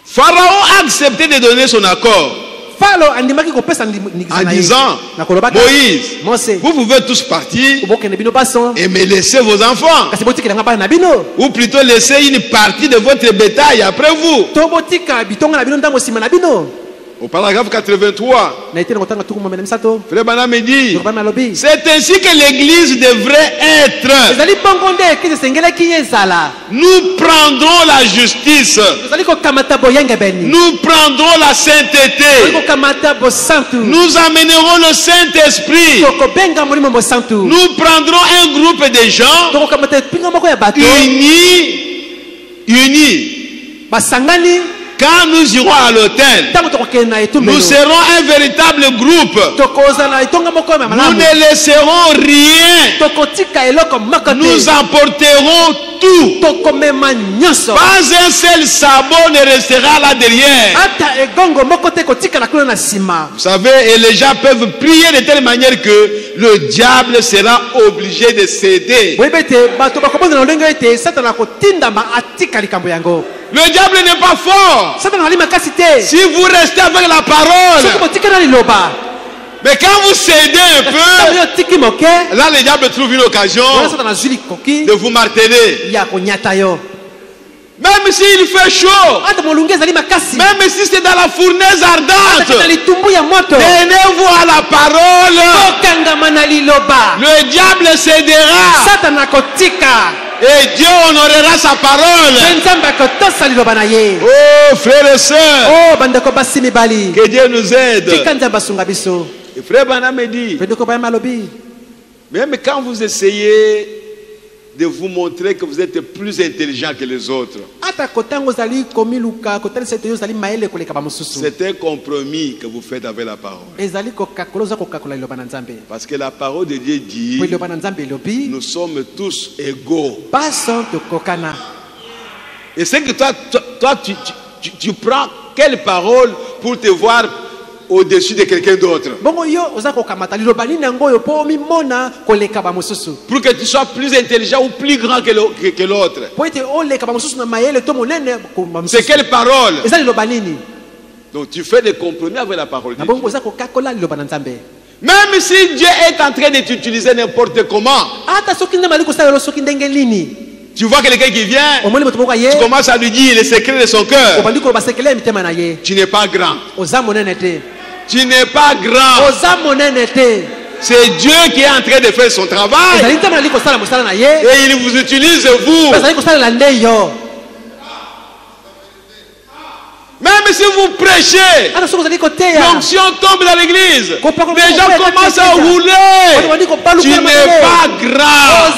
Pharaon a accepté de donner son accord en disant, Moïse, vous pouvez tous partir et me laisser vos enfants, ou plutôt laisser une partie de votre bétail après vous. Au paragraphe 83, Frère Branham me dit, c'est ainsi que l'église devrait être. Nous prendrons la justice. Nous prendrons la sainteté. Nous amènerons le Saint-Esprit. Nous prendrons un groupe de gens unis. Quand nous irons à l'autel, nous serons un véritable groupe. Nous ne laisserons rien. Nous emporterons tout. Pas un seul sabot ne restera là derrière. Vous savez, et les gens peuvent prier de telle manière que le diable sera obligé de céder. Le diable n'est pas fort. Si vous restez avec la parole, mais quand vous cédez un peu, là le diable trouve une occasion de vous marteler. Même s'il fait chaud, même si c'est dans la fournaise ardente, tenez-vous à la parole. Le diable cédera. Et Dieu honorera sa parole. Oh frères et sœurs, que Dieu nous aide. Et frère Branham me dit, même quand vous essayez de vous montrer que vous êtes plus intelligent que les autres, c'est un compromis que vous faites avec la parole. Parce que la parole de Dieu dit, nous sommes tous égaux. Et c'est que toi tu prends quelle parole pour te voir au-dessus de quelqu'un d'autre, pour que tu sois plus intelligent ou plus grand que l'autre. C'est quelle parole? Donc tu fais des compromis avec la parole de Dieu. Même si Dieu est en train de t'utiliser n'importe comment, tu vois quelqu'un qui vient, tu commences à lui dire les secrets de son cœur. Tu n'es pas grand. Tu n'es pas grand. C'est Dieu qui est en train de faire son travail. Et il vous utilise, vous. Même si vous prêchez, l'onction tombe dans l'église. Les gens commencent à rouler. Tu n'es pas grand.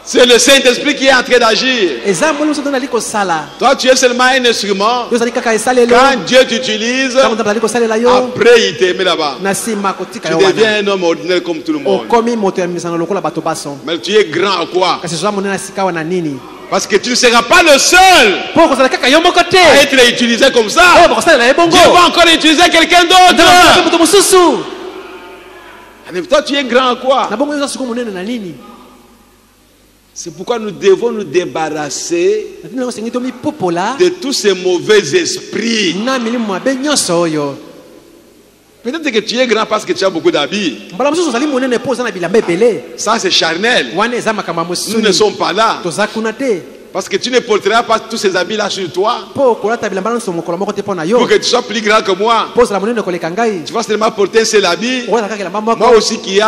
C'est le Saint-Esprit qui est en train d'agir. Toi, tu es seulement un instrument. Quand Dieu t'utilise, après il te met là-bas. Tu deviens un homme ordinaire comme tout le monde. Mais tu es grand à quoi? Parce que tu ne seras pas le seul à être utilisé comme ça. Dieu va encore utiliser quelqu'un d'autre. Mais toi, tu es grand à quoi? C'est pourquoi nous devons nous débarrasser de tous ces mauvais esprits. Peut-être que tu es grand parce que tu as beaucoup d'habits. Ça c'est charnel. Nous ne sommes pas là. Parce que tu ne porteras pas tous ces habits là sur toi. Pour que tu sois plus grand que moi. Tu vas seulement porter un seul habit. Moi aussi qui ai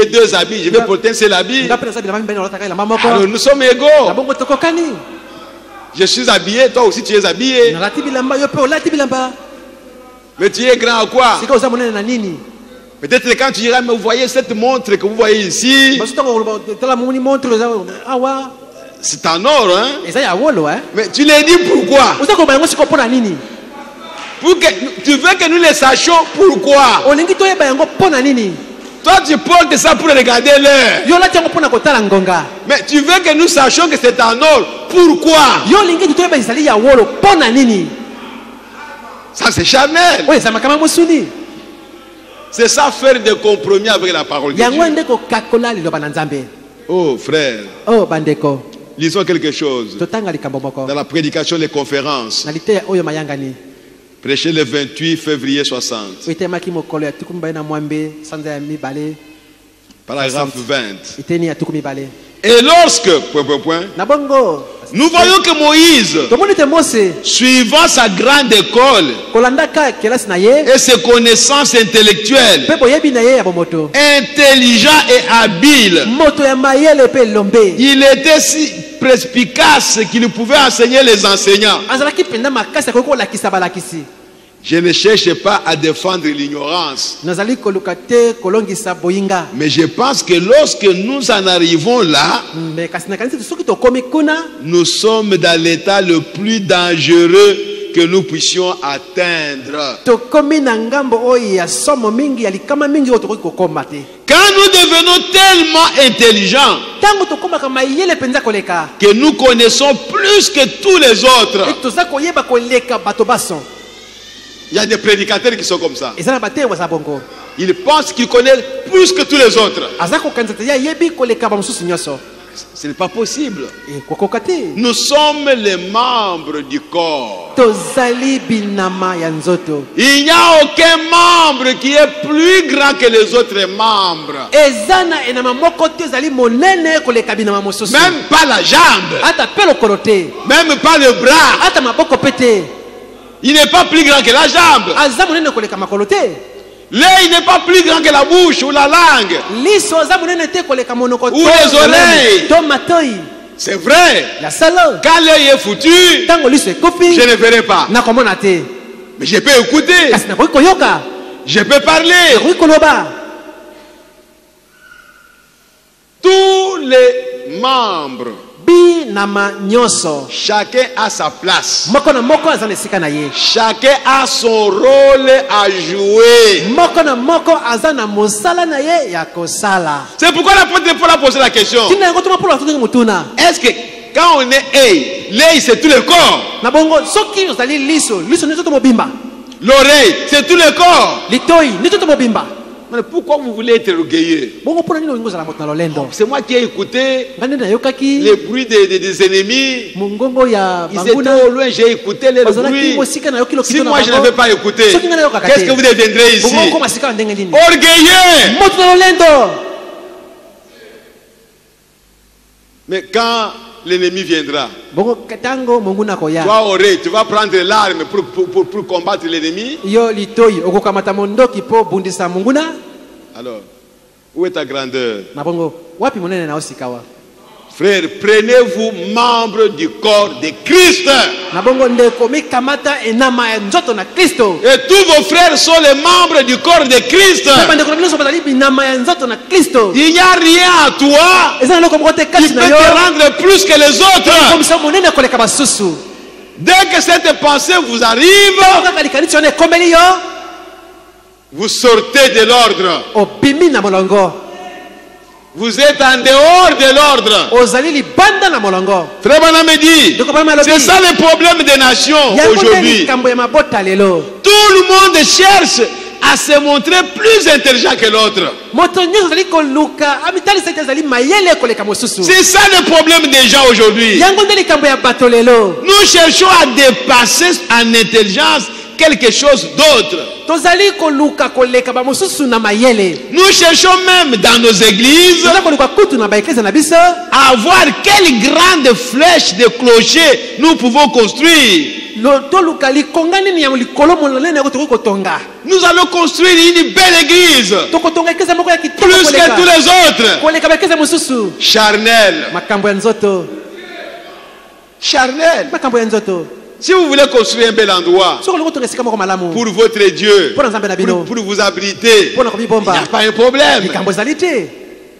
deux habits, je vais porter un seul habit. Alors nous sommes égaux. Je suis habillé, toi aussi tu es habillé. Mais tu es grand à quoi? Peut-être quand tu iras, mais vous voyez cette montre que vous voyez ici. C'est en or, hein? Mais tu l'as dit pourquoi? Tu veux que nous le sachions pourquoi? Toi tu portes ça pour regarder l'heure. Mais tu veux que nous sachions que c'est en or. Pourquoi? Ça c'est charnel. C'est ça, faire des compromis avec la parole de Dieu. Oh frère, lisons quelque chose dans la prédication des conférences. Prêché le 28 février 60. Paragraphe 20. Et lorsque, nous voyons que Moïse, suivant sa grande école et ses connaissances intellectuelles, intelligent et habile, il était si perspicace qu'il pouvait enseigner les enseignants. Je ne cherche pas à défendre l'ignorance. Mais je pense que lorsque nous en arrivons là, nous sommes dans l'état le plus dangereux que nous puissions atteindre. Quand nous devenons tellement intelligents que nous connaissons plus que tous les autres. Il y a des prédicateurs qui sont comme ça. Ils pensent qu'ils connaissent plus que tous les autres. Ce n'est pas possible. Nous sommes les membres du corps. Il n'y a aucun membre qui est plus grand que les autres membres. Même pas la jambe. Même pas le bras. Il n'est pas plus grand que la jambe. L'œil n'est pas plus grand que la bouche ou la langue ou les oreilles. C'est vrai. Quand l'œil est foutu, je ne verrai pas. Mais je peux écouter. Je peux parler. Tous les membres, chacun a sa place. Chacun a son rôle à jouer. C'est pourquoi l'apôtre Paul a posé la question. Est-ce que quand on est œil, l'œil c'est tout le corps? L'oreille c'est tout le corps. Mais pourquoi vous voulez être orgueilleux? C'est moi qui ai écouté les bruits des ennemis. Ils étaient au loin, j'ai écouté les bruits. Si moi je n'avais pas écouté, qu'est-ce que vous deviendrez ici? Orgueilleux! Mais quand l'ennemi viendra, toi oreille, tu vas prendre l'arme pour combattre l'ennemi. Alors, où est ta grandeur? Frère, prenez-vous membre du corps de Christ. Et tous vos frères sont les membres du corps de Christ. Il n'y a rien à toi qui peut te rendre plus que les autres. Dès que cette pensée vous arrive, vous sortez de l'ordre. Vous êtes en dehors de l'ordre. Frère Branham me dit, c'est ça le problème des nations aujourd'hui. Tout le monde cherche à se montrer plus intelligent que l'autre. C'est ça le problème des gens aujourd'hui. Nous cherchons à dépasser en intelligence quelque chose d'autre. Nous cherchons même dans nos églises à voir quelle grande flèche de clocher nous pouvons construire. Nous allons construire une belle église, plus que tous les autres. Charnel. Charnel. Si vous voulez construire un bel endroit pour votre Dieu, pour vous abriter, il n'y a pas un problème.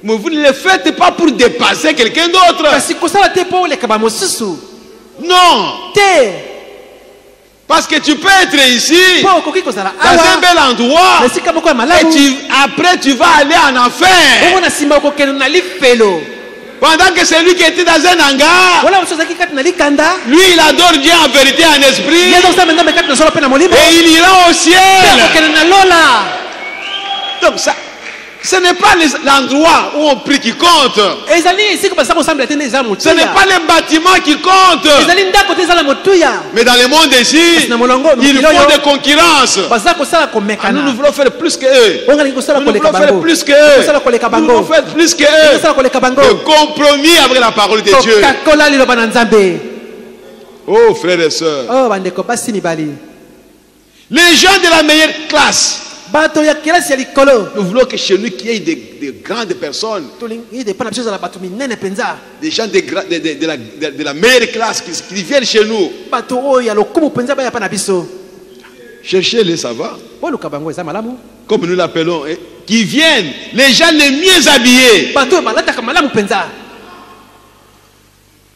Mais vous ne le faites pas pour dépasser quelqu'un d'autre. Non. Parce que tu peux être ici, dans un bel endroit, et après tu vas aller en enfer. Pendant que celui qui était dans un hangar, lui il adore Dieu en vérité, en esprit, et il ira au ciel. Donc ça, ce n'est pas l'endroit où on prie qui compte. Ce n'est pas le bâtiment qui compte. Mais dans le monde ici, ils font des concurrences. Nous voulons faire plus que eux. Nous voulons faire plus que eux. Nous voulons faire plus que eux. Le compromis avec la parole de Dieu. Oh frères et sœurs, les gens de la meilleure classe, nous voulons que chez nous qu'il y ait de grandes personnes, des gens de la meilleure classe qui viennent chez nous. Cherchez-les, ça va. Comme nous l'appelons, qui viennent, les gens les mieux habillés.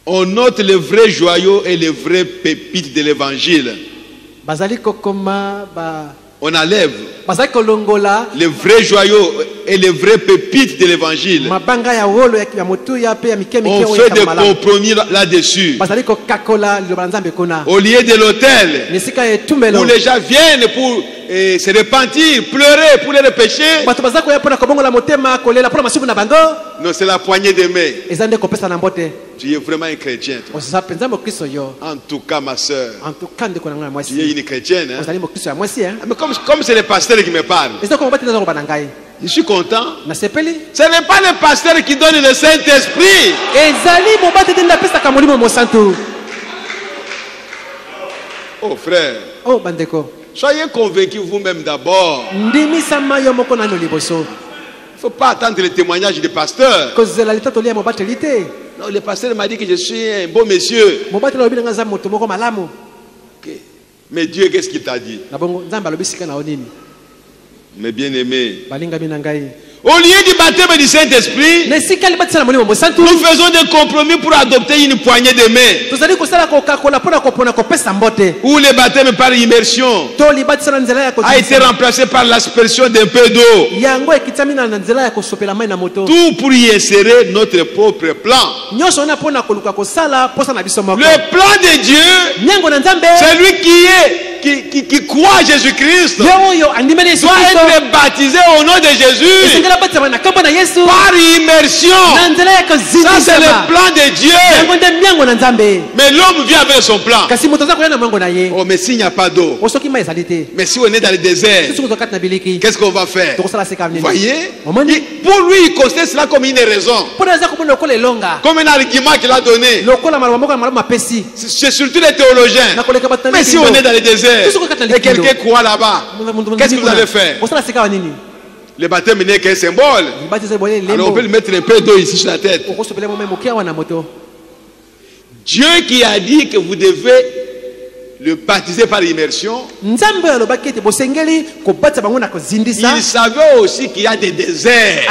On note les vrais joyaux et les vraies pépites de l'évangile. On enlève les vrais joyaux et les vraies pépites de l'évangile. On fait des compromis là-dessus. Au lieu de l'autel, où les gens viennent pour se repentir, pleurer pour les péchés. Non, c'est la poignée de main. Tu es vraiment un chrétien. Toi. En tout cas, ma soeur, tu es une chrétienne. Hein? Mais comme c'est le pasteur qui me parle, je suis content. Ce n'est pas le pasteur qui donne le Saint-Esprit. Oh frère, soyez convaincus vous-même d'abord. Il ne faut pas attendre le témoignage du pasteur. Non, le pasteur m'a dit que je suis un bon monsieur. Okay. Mais Dieu, qu'est-ce qu'il t'a dit? Mes bien-aimés, au lieu du baptême du Saint-Esprit, nous faisons des compromis pour adopter une poignée de main. Où le baptême par immersion a été remplacé par l'aspersion d'un peu d'eau. Tout pour y insérer notre propre plan. Le plan de Dieu, c'est lui qui croit Jésus-Christ doit être baptisé au nom de Jésus par immersion. Ça c'est le plan de Dieu. Mais l'homme vient avec son plan. Oh, mais s'il n'y a pas d'eau, mais si on est dans le désert, qu'est-ce qu'on va faire? Vous voyez? Pour lui il considère cela comme une raison, comme un argument qu'il a donné. C'est surtout les théologiens. Mais si on est dans le désert et quelqu'un croit là-bas, qu'est-ce que vous allez faire? Le baptême n'est qu'un symbole. Alors on peut lui mettre un peu d'eau ici sur la tête. Dieu qui a dit que vous devez le baptiser par immersion, il savait aussi qu'il y a des déserts.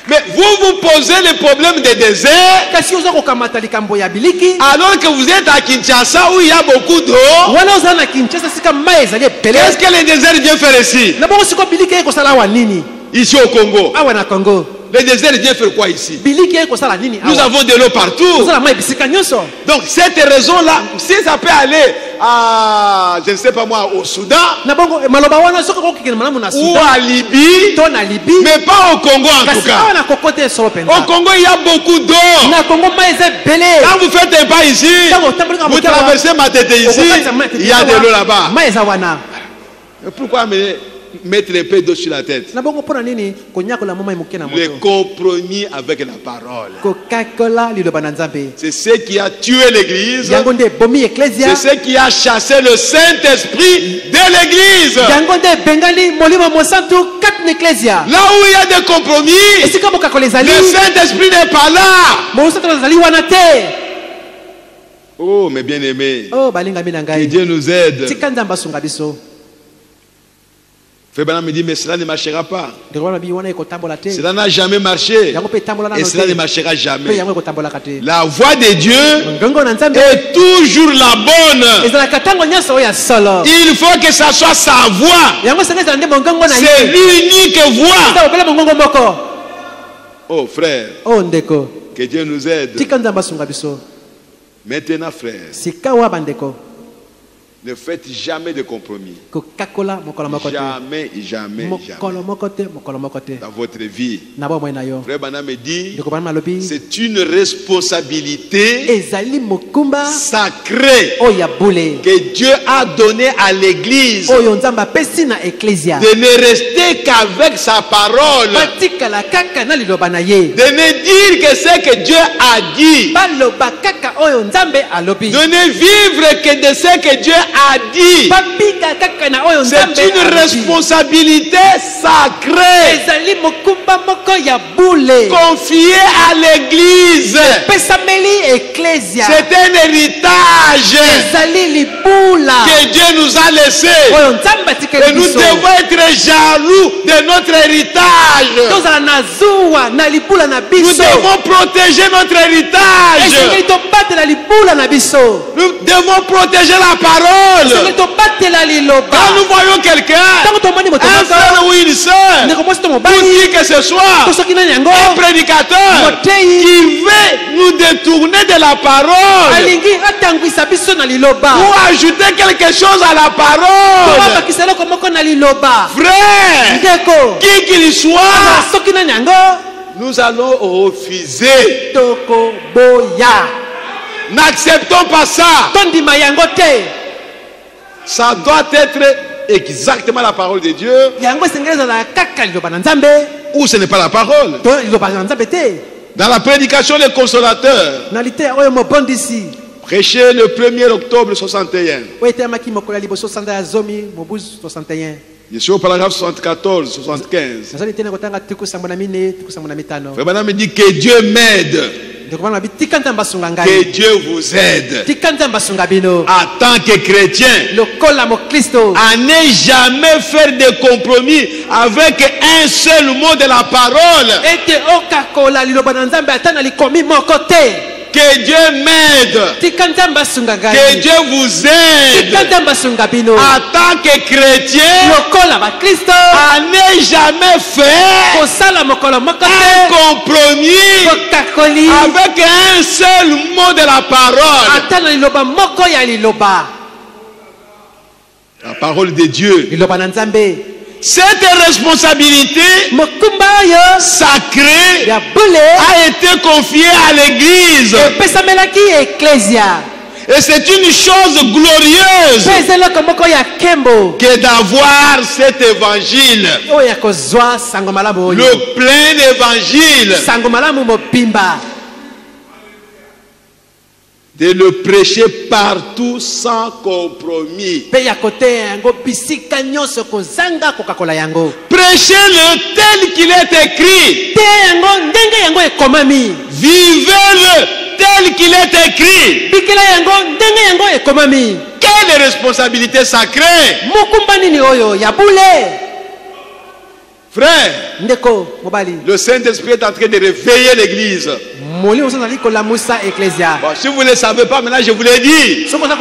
Mais vous posez le problème des déserts alors que vous êtes à Kinshasa où il y a beaucoup d'eau. Qu'est-ce que le désert vient faire ici? Ici au Congo. Le désert vient faire quoi ici? Nous avons de l'eau partout. Donc cette raison-là, si ça peut aller à, je ne sais pas moi, au Soudan ou à Libye, mais pas au Congo en tout cas. Au Congo il y a beaucoup d'eau. Quand vous faites un pas ici, vous traversez ma tête ici, il y a de l'eau là-bas. Pourquoi mettre un peu d'eau sur la tête? Le compromis avec la parole, c'est ce qui a tué l'église. C'est ce qui a chassé le Saint-Esprit de l'église. Là où il y a des compromis, le Saint-Esprit n'est pas là. Oh mes bien-aimés, que Dieu nous aide. Frère Branham me dit, mais cela ne marchera pas. Cela n'a jamais marché. Et cela ne marchera jamais. La voix de Dieu est toujours la bonne. Il faut que ça soit sa voix. C'est l'unique voix. Oh frère, que Dieu nous aide. Maintenant frère, ne faites jamais de compromis. Jamais, jamais, jamais. Dans votre vie. Frère Branham me dit, c'est une responsabilité sacrée que Dieu a donnée à l'église de ne rester qu'avec sa parole, de ne dire que ce que Dieu a dit, de ne vivre que de ce que Dieu a dit. C'est une responsabilité sacrée confiée à l'église. C'est un héritage que Dieu nous a laissé. Et nous devons être jaloux joug de notre héritage. Nous devons protéger notre héritage. Nous devons protéger la parole. Quand nous voyons quelqu'un, un frère ou une sœur, pour qui que ce soit, un prédicateur qui veut nous détourner de la parole, ou ajouter quelque chose à la parole, frère, qui qu'il soit, nous allons refuser. N'acceptons pas ça. Ça doit être exactement la parole de Dieu, ou ce n'est pas la parole. Dans la prédication, le consolateur, prêché le 1er octobre 61. Je suis au paragraphe 74, 75. Vraiment, me dit que Dieu m'aide. Que Dieu vous aide. En tant que chrétien, à ne jamais faire de compromis avec un seul mot de la parole. Que Dieu m'aide. Que Dieu vous aide. En tant que chrétien, à ne jamais faire un compromis avec un seul mot de la parole. La parole de Dieu. Cette responsabilité sacrée a été confiée à l'Église. Et c'est une chose glorieuse que d'avoir cet évangile, le plein évangile, de le prêcher partout sans compromis. Prêchez-le tel qu'il est écrit. Vivez-le tel qu'il est écrit. Quelle responsabilité sacrée. Frère, le Saint-Esprit est en train de réveiller l'Église. Bon, si vous ne le savez pas, maintenant je vous l'ai dit. Si vous ne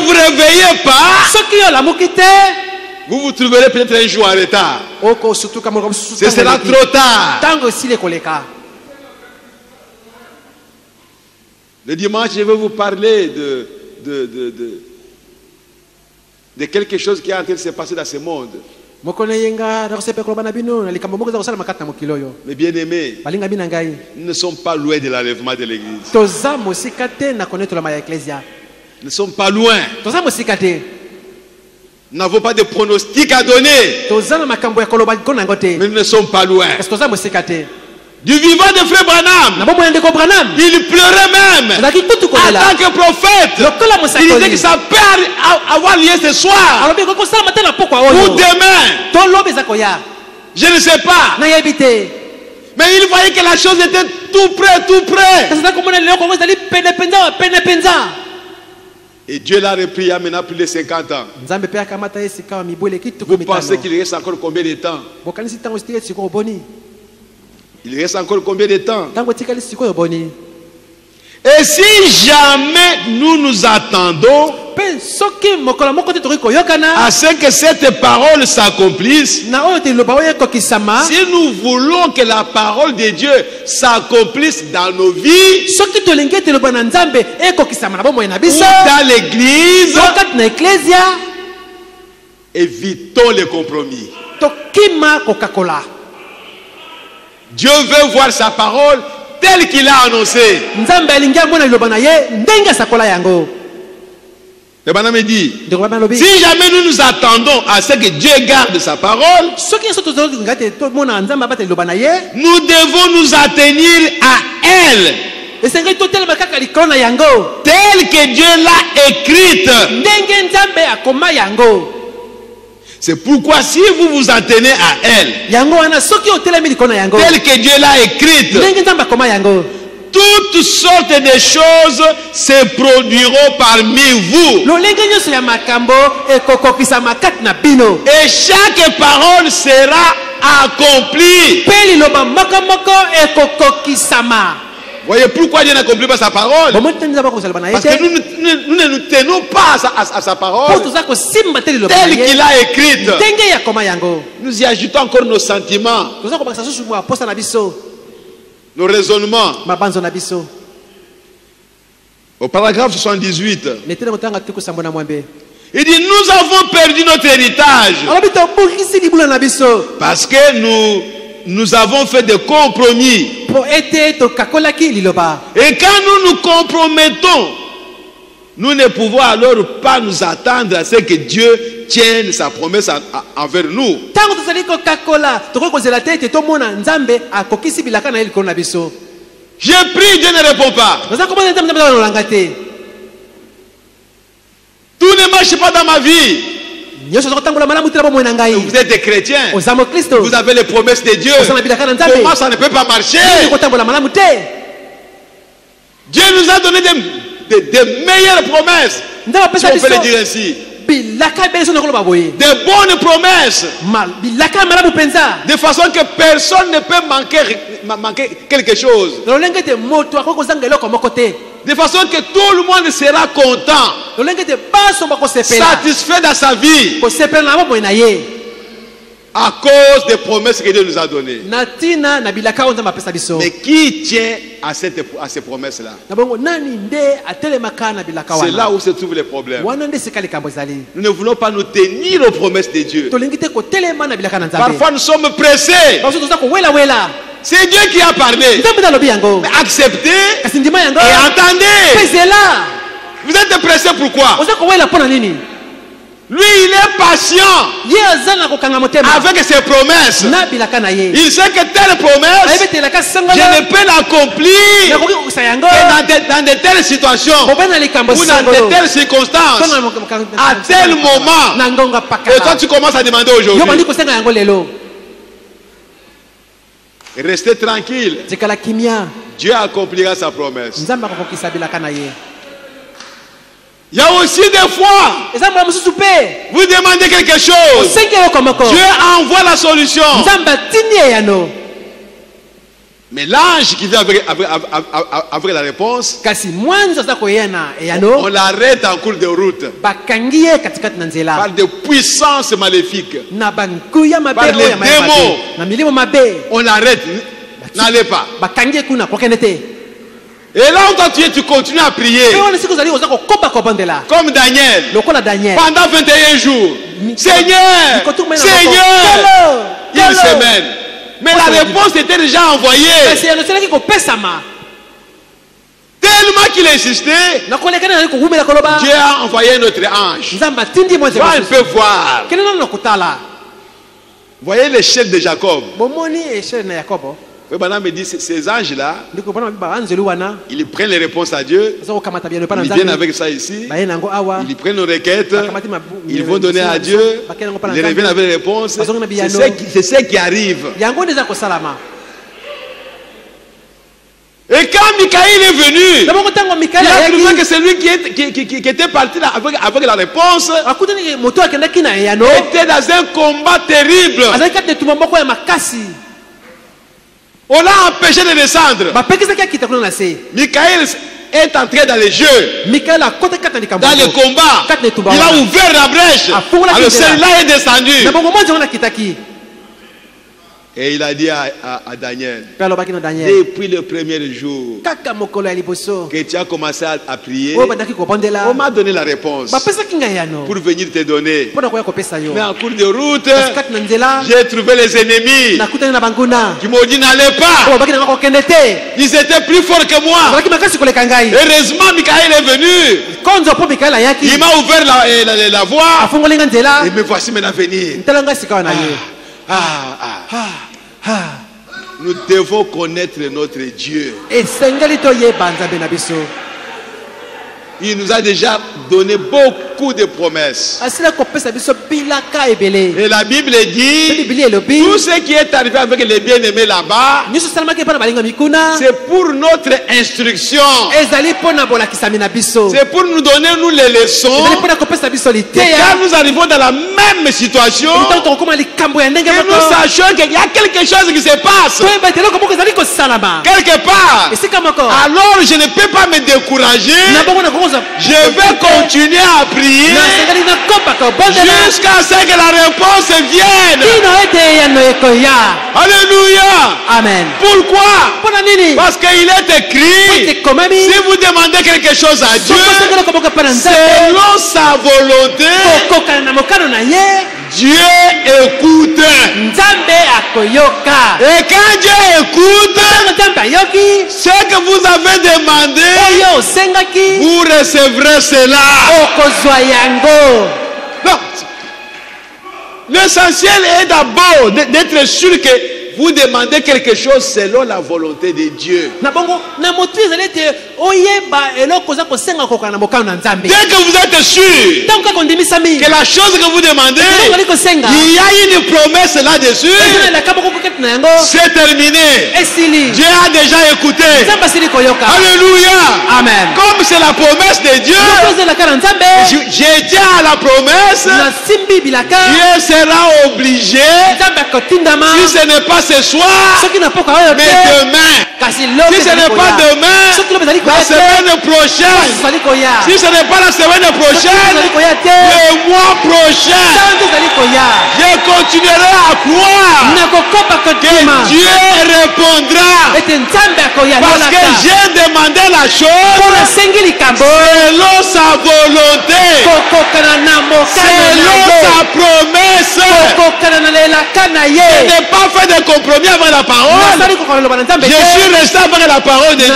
vous réveillez pas, vous vous trouverez peut-être un jour en retard. Ce sera trop tard. Le dimanche, je vais vous parler de quelque chose qui est en train de se passer dans ce monde. Mais bien aimés, nous ne sommes pas loin de l'enlèvement de l'Église. Nous ne sommes pas loin. Nous n'avons pas de pronostic à donner. Mais nous ne sommes pas loin. Du vivant de frère Branham, il pleurait même en tant que prophète. Il disait que ça peut avoir lieu ce soir ou demain. Je ne sais pas. Mais il voyait que la chose était tout près, tout près. Et Dieu l'a repris il y a maintenant plus de 50 ans. Vous pensez qu'il reste encore combien de temps? Il reste encore combien de temps? Et si jamais nous nous attendons à ce que cette parole s'accomplisse, si nous voulons que la parole de Dieu s'accomplisse dans nos vies, ou dans l'église, évitons les compromis. Dieu veut voir sa parole telle qu'il a annoncé. Le bonhomme dit, si jamais nous nous attendons à ce que Dieu garde sa parole, nous devons nous attenir à elle, telle que Dieu l'a écrite. C'est pourquoi si vous vous en tenez à elle, telle que Dieu l'a écrite, toutes sortes de choses se produiront parmi vous. Et chaque parole sera accomplie. Voyez pourquoi Dieu n'accomplit pas sa parole? Parce que nous ne nous tenons pas à sa parole telle qu'il a écrite. Nous y ajoutons encore nos sentiments, nos raisonnements. Au paragraphe 78, il dit nous avons perdu notre héritage parce que nous avons fait des compromis. Et quand nous nous compromettons, nous ne pouvons alors pas nous attendre à ce que Dieu tienne sa promesse envers nous. J'ai prié, Dieu ne répond pas. Tout ne marche pas dans ma vie. Vous êtes des chrétiens. Vous avez les promesses de Dieu. Comment ça ne peut pas marcher? Dieu nous a donné des meilleures promesses, si on peut le dire ainsi. Des bonnes promesses, de façon que personne ne peut manquer quelque chose, de façon que tout le monde sera content, satisfait dans sa vie, à cause des promesses que Dieu nous a données. Mais qui tient à ces promesses-là? C'est là où se trouvent les problèmes. Nous ne voulons pas nous tenir aux promesses de Dieu. Parfois nous sommes pressés. C'est Dieu qui a parlé. Mais acceptez et entendez. Vous êtes pressés pourquoi? Lui, il est patient avec ses promesses. Il sait que telle promesse, je ne peux l'accomplir que dans de telles situations ou dans de telles circonstances, à tel moment. Et toi, tu commences à demander aujourd'hui. Restez tranquille. Dieu accomplira sa promesse. Il y a aussi des fois, vous demandez quelque chose, Dieu envoie la solution. Mais l'ange qui vient avec la réponse, on l'arrête en cours de route par des puissances maléfiques, par les démons. On l'arrête, n'allez pas. Et là où toi tu continues à prier. Comme Daniel. Pendant 21 jours. Seigneur, une semaine. Mais la réponse était déjà envoyée. Tellement qu'il insistait, Dieu a envoyé notre ange. Va un peu voir. Voyez l'échelle de Jacob. Maintenant, me dit ces anges-là, ils prennent les réponses à Dieu, ils viennent avec ça ici, ils prennent nos requêtes, ils vont donner à Dieu, ils reviennent avec les réponses. C'est ce qui arrive. Et quand Michael est venu, il a trouvé que celui qui était parti là avec la réponse était dans un combat terrible. On l'a empêché de descendre. Michael est entré dans les jeux, dans le combat. Il a ouvert la brèche. Alors celui-là est descendu. Et il a dit à Daniel, depuis le premier jour que tu as commencé à prier, on m'a donné la réponse pour venir te donner. Mais en cours de route, j'ai trouvé les ennemis qui m'ont dit n'allez pas. Ils étaient plus forts que moi. Heureusement, Michael est venu. Il m'a ouvert la voie. Et me voici maintenant venir. Nous devons connaître notre Dieu. Il nous a déjà donné beaucoup beaucoup de promesses. Et la Bible dit, tout ce qui est arrivé avec les bien-aimés là-bas, c'est pour notre instruction. C'est pour nous donner nous les leçons. Et quand nous arrivons dans la même situation, que nous sachions qu'il y a quelque chose qui se passe. Quelque part. Alors je ne peux pas me décourager. Je vais continuer à prier jusqu'à ce que la réponse vienne. Alléluia. Amen. Pourquoi? Parce qu'il est écrit, si vous demandez quelque chose à Dieu selon sa volonté, Dieu écoute. Et quand Dieu écoute, ce que vous avez demandé, vous recevrez cela. Non. L'essentiel est d'abord d'être sûr que vous demandez quelque chose selon la volonté de Dieu. Dès que vous êtes sûr que la chose que vous demandez, il y a une promesse là-dessus, c'est terminé. Dieu a déjà écouté. Alléluia. Amen. Comme c'est la promesse de Dieu, je tiens à la promesse. Dieu sera obligé, si ce n'est pas ce soir, mais demain. Si ce n'est pas demain, la semaine prochaine. Si ce n'est pas la semaine prochaine, le mois prochain, je continuerai à croire que Dieu répondra. Parce que j'ai demandé la chose selon sa volonté, selon sa promesse. Je n'ai pas fait de compromis avec la parole. Je suis resté avec la parole de Dieu.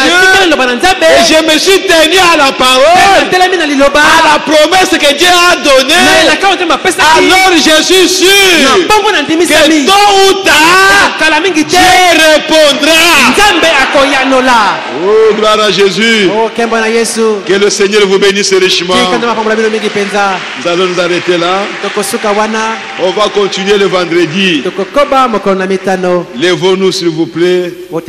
Et je me suis tenu à la parole, à la promesse que Dieu a donnée. Alors je suis sûr que tôt ou tard, Dieu répondra. Oh, gloire à Jésus. Que le Seigneur vous bénisse richement. Nous allons nous arrêter là. On va continuer le vendredi. Lèvons-nous s'il vous plaît. Oh,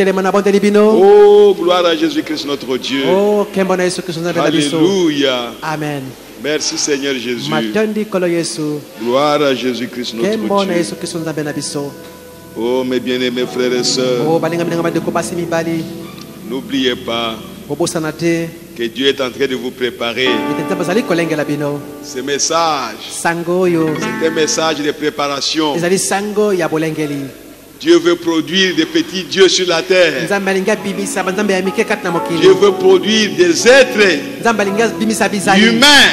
gloire à Jésus-Christ notre Dieu. Alléluia. Amen. Merci Seigneur Jésus. Gloire à Jésus-Christ notre Dieu. Oh mes bien-aimés frères et sœurs, n'oubliez pas que Dieu est en train de vous préparer. Ce message, c'est un message de préparation. Dieu veut produire des petits dieux sur la terre. Dieu veut produire des êtres humains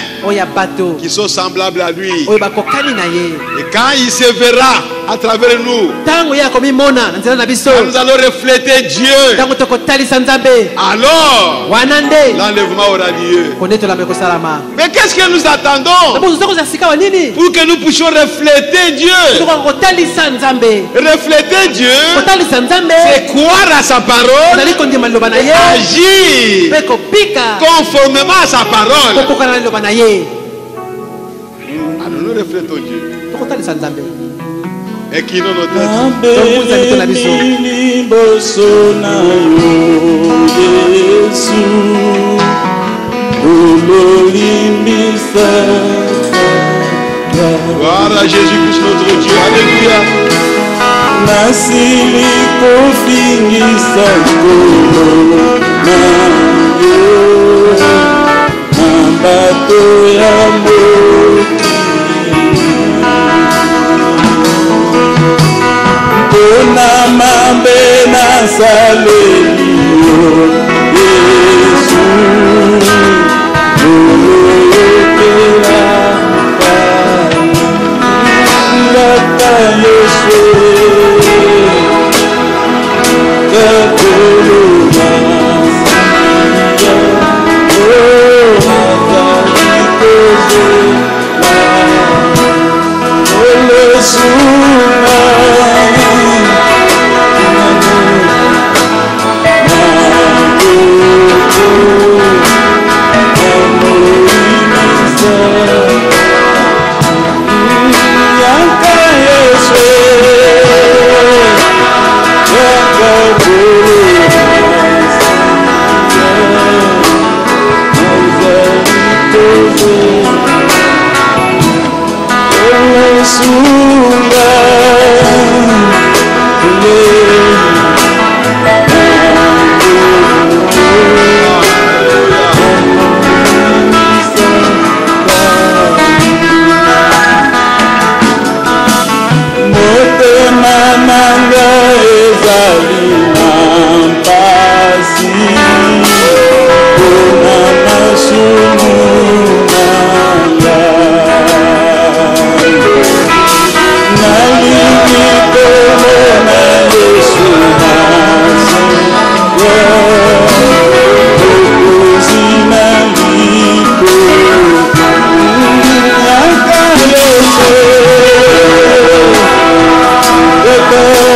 qui sont semblables à lui. Et quand il se verra à travers nous, quand nous allons refléter Dieu, alors l'enlèvement aura lieu. Mais qu'est-ce que nous attendons pour que nous puissions refléter Dieu? Refléter Dieu, c'est croire à sa parole et agir conformément à sa parole. Alors nous reflétons Dieu. Et qui nous note gloire à Jésus-Christ notre Dieu. Alléluia. Nasili kofingisa nkolo na yo na bato ya mokili mpona mabe nasaleli yo Yesu oyokela ngata Yesu Go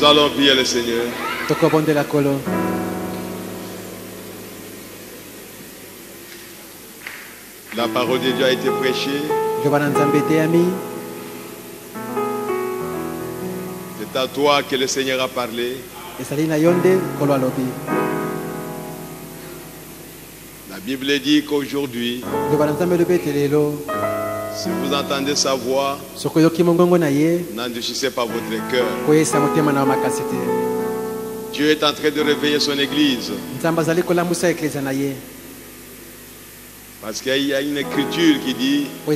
Nous allons prier le Seigneur. La parole de Dieu a été prêchée. C'est à toi que le Seigneur a parlé. La Bible dit qu'aujourd'hui, si vous entendez sa voix, n'endurcissez pas votre cœur. Dieu est en train de réveiller son église. Parce qu'il y a une écriture qui dit, au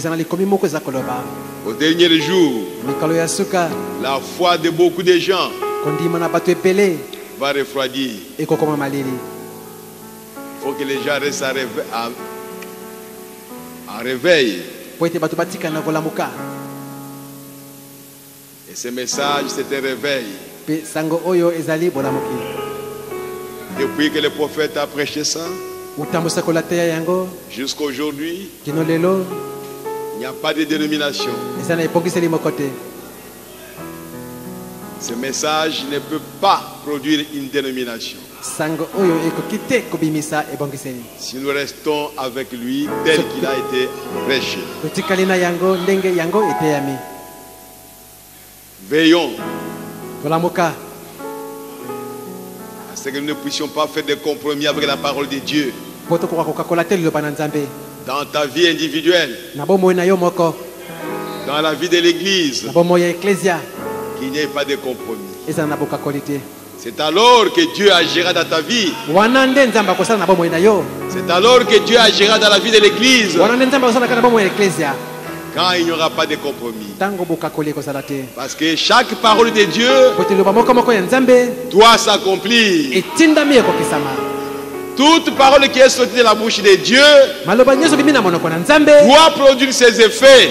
dernier jour, la foi de beaucoup de gens va refroidir. Il faut que les gens restent en réveil. Et ce message, c'est un réveil. Depuis que le prophète a prêché ça, jusqu'à aujourd'hui, il n'y a pas de dénomination. Ce message ne peut pas produire une dénomination. Si nous restons avec lui tel qu'il a été prêché. Veillons à ce que nous ne puissions pas faire de compromis avec la parole de Dieu. Dans ta vie individuelle, dans la vie de l'église, qu'il n'y ait pas de compromis. C'est alors que Dieu agira dans ta vie. C'est alors que Dieu agira dans la vie de l'église. Quand il n'y aura pas de compromis. Parce que chaque parole de Dieu doit s'accomplir. Toute parole qui est sortie de la bouche de Dieu doit produire ses effets.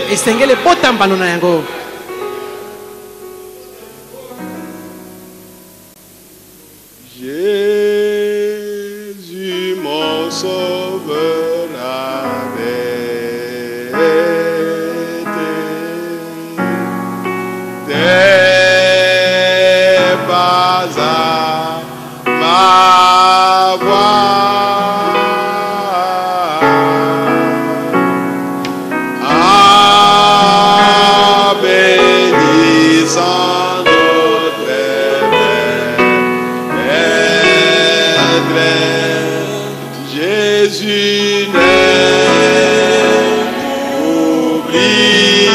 Jésus, mon sauveur, avait été pas à ma voix. Jésus n'oubliez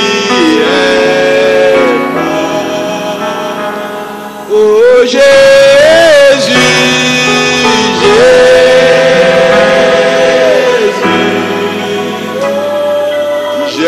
pas. Oh Jésus, Jésus,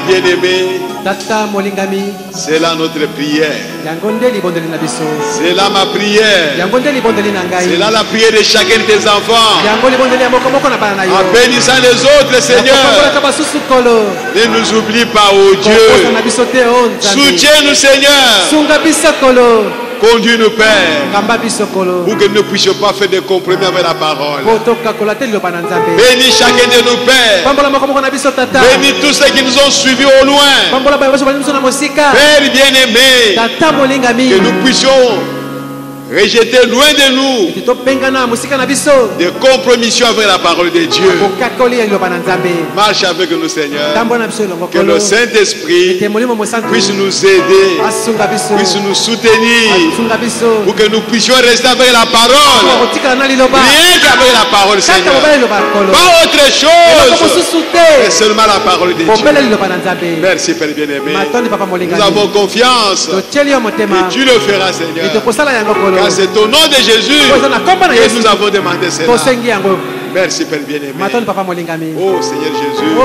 bien-aimé, c'est là notre prière. C'est là ma prière. C'est là la prière de chacun de tes enfants. En bénissant les autres, Seigneur. Ne nous oublie pas, oh Dieu. Soutiens-nous, Seigneur. Conduis-nous, Père, pour que nous ne puissions pas faire des compromis avec la parole. Bénis chacun de nous, Père. Bénis tous ceux qui nous ont suivis au loin. Père bien-aimé, que nous puissions rejeter loin de nous des compromissions avec la parole de Dieu. Marche avec nous, Seigneur. Que le Saint-Esprit puisse nous aider, puisse nous soutenir, pour que nous puissions rester avec la parole. Rien qu'avec la parole, Seigneur. Pas autre chose, mais seulement la parole de Dieu. Merci, Père bien-aimé. Nous avons confiance que tu le feras, Seigneur. Car c'est au nom de Jésus que nous avons demandé cela. Merci, Père bien-aimé. Oh Seigneur Jésus,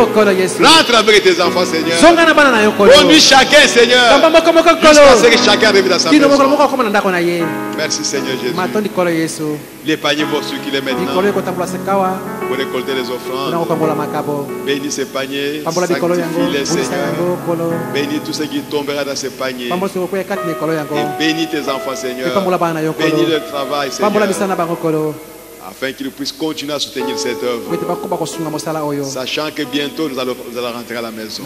rentre avec tes enfants, Seigneur. Conduis chacun, Seigneur, jusqu'à ce que chacun arrive dans sa maison. Merci, Seigneur Jésus. Les paniers vont circuler maintenant pour récolter les offrandes. Bénis ces paniers, sanctifie-les, Seigneur. Bénis tout ce qui tombera dans ces paniers. Et bénis tes enfants, Seigneur. Bénis le travail, Seigneur, afin qu'ils puissent continuer à soutenir cette œuvre, sachant que bientôt nous allons rentrer à la maison.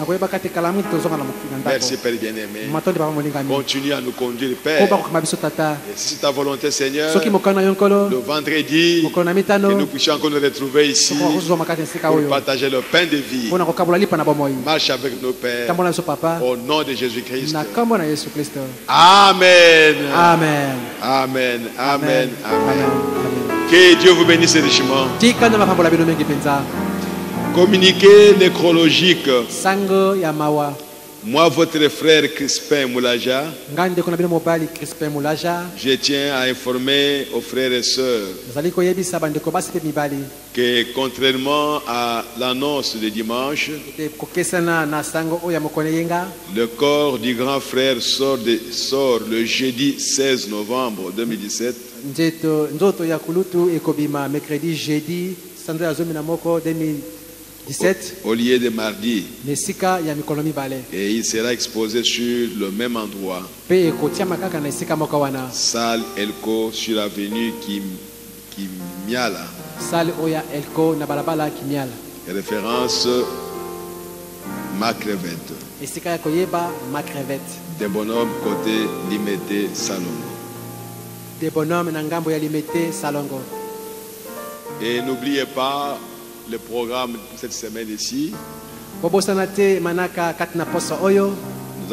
Merci, Père bien-aimé. Continue à nous conduire, Père. Et si c'est ta volonté, Seigneur, le vendredi, que nous puissions encore nous retrouver ici pour partager le pain de vie. Marche avec nos pères au nom de Jésus-Christ. Amen. Amen. Amen. Amen. Amen. Que Dieu vous bénisse richement. Communiqué nécrologique. Moi, votre frère Crispin Moulaja, je tiens à informer aux frères et sœurs que contrairement à l'annonce de dimanche, le corps du grand frère sort le jeudi 16 novembre 2017. Au lieu de mardi, et il sera exposé sur le même endroit, salle Elko sur l'avenue Kimiala, référence Macrevette, des bonhommes côté Limité Salongo. Et n'oubliez pas le programme pour cette semaine ici. Nous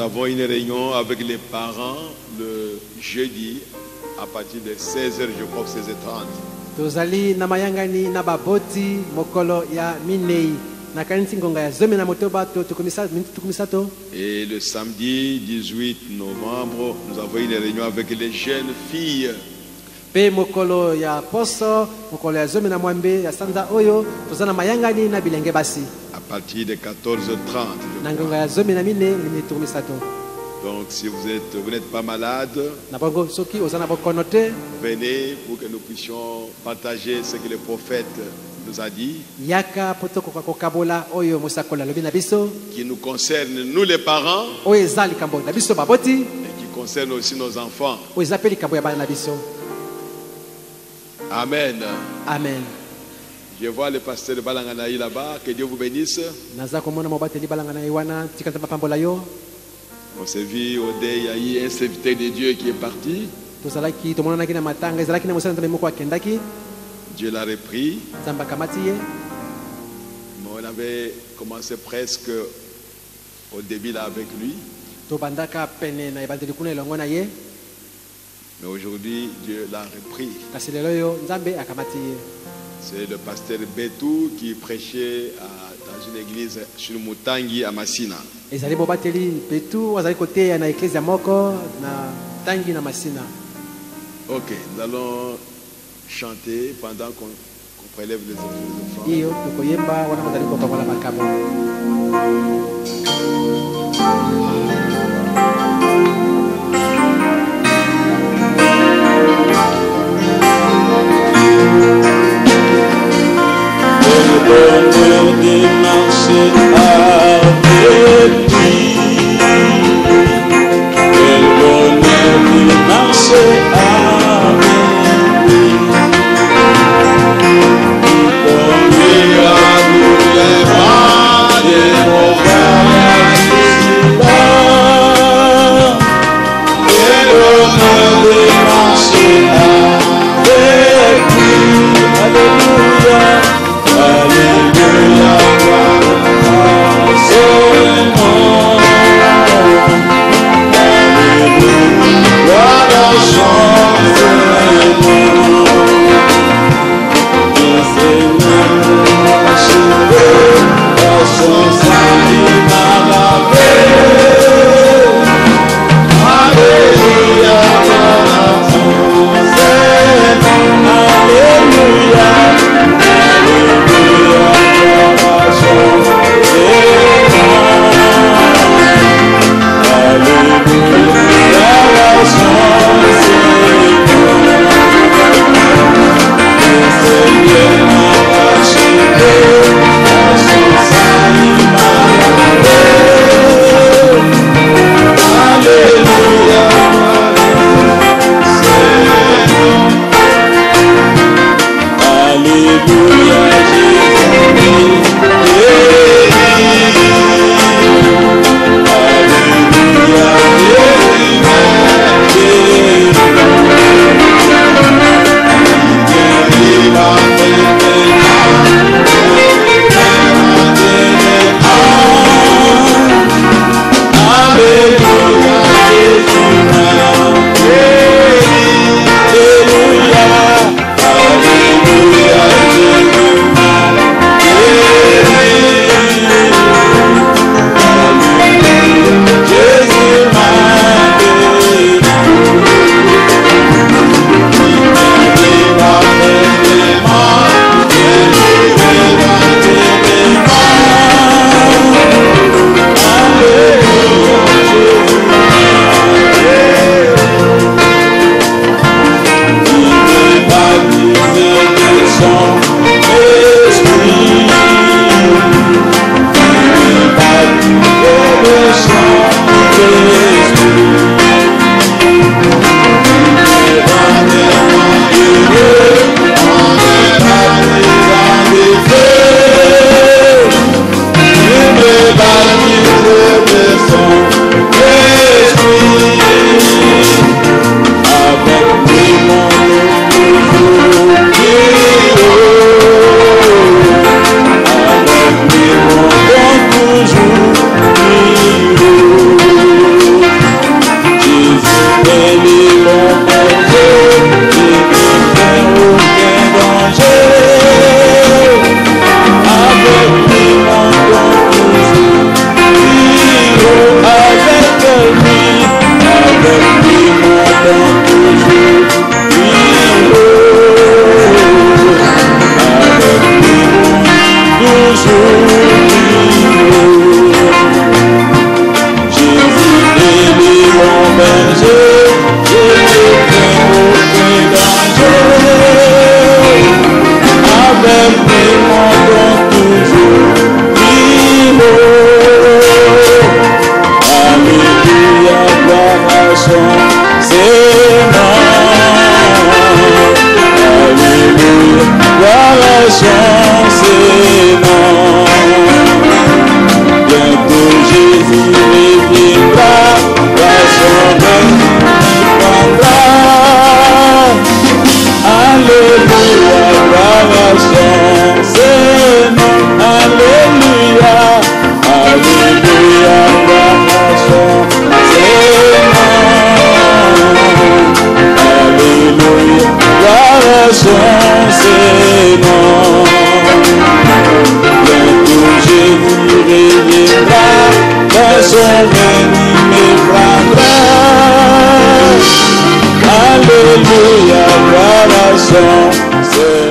avons une réunion avec les parents le jeudi à partir de 16h, je crois, 16h30. Et le samedi 18 novembre, nous avons une réunion avec les jeunes filles. À partir de 14h30. Donc si vous n'êtes pas malade, venez pour que nous puissions partager ce que le prophète nous a dit, qui nous concerne nous les parents, et qui concerne aussi nos enfants. Amen. Amen. Je vois le pasteur de Balanganaï là-bas. Que Dieu vous bénisse. On s'est vu au dé, il y a eu un serviteur de Dieu qui est parti. Dieu l'a repris. On avait commencé presque au début là avec lui. Mais aujourd'hui, Dieu l'a repris. C'est le pasteur Betou qui prêchait dans une église sur Mutangi à Massina. Ok, nous allons chanter pendant qu'on prélève les offrandes. Bonheur de marcher avec lui, quel bonheur de marcher Yeah.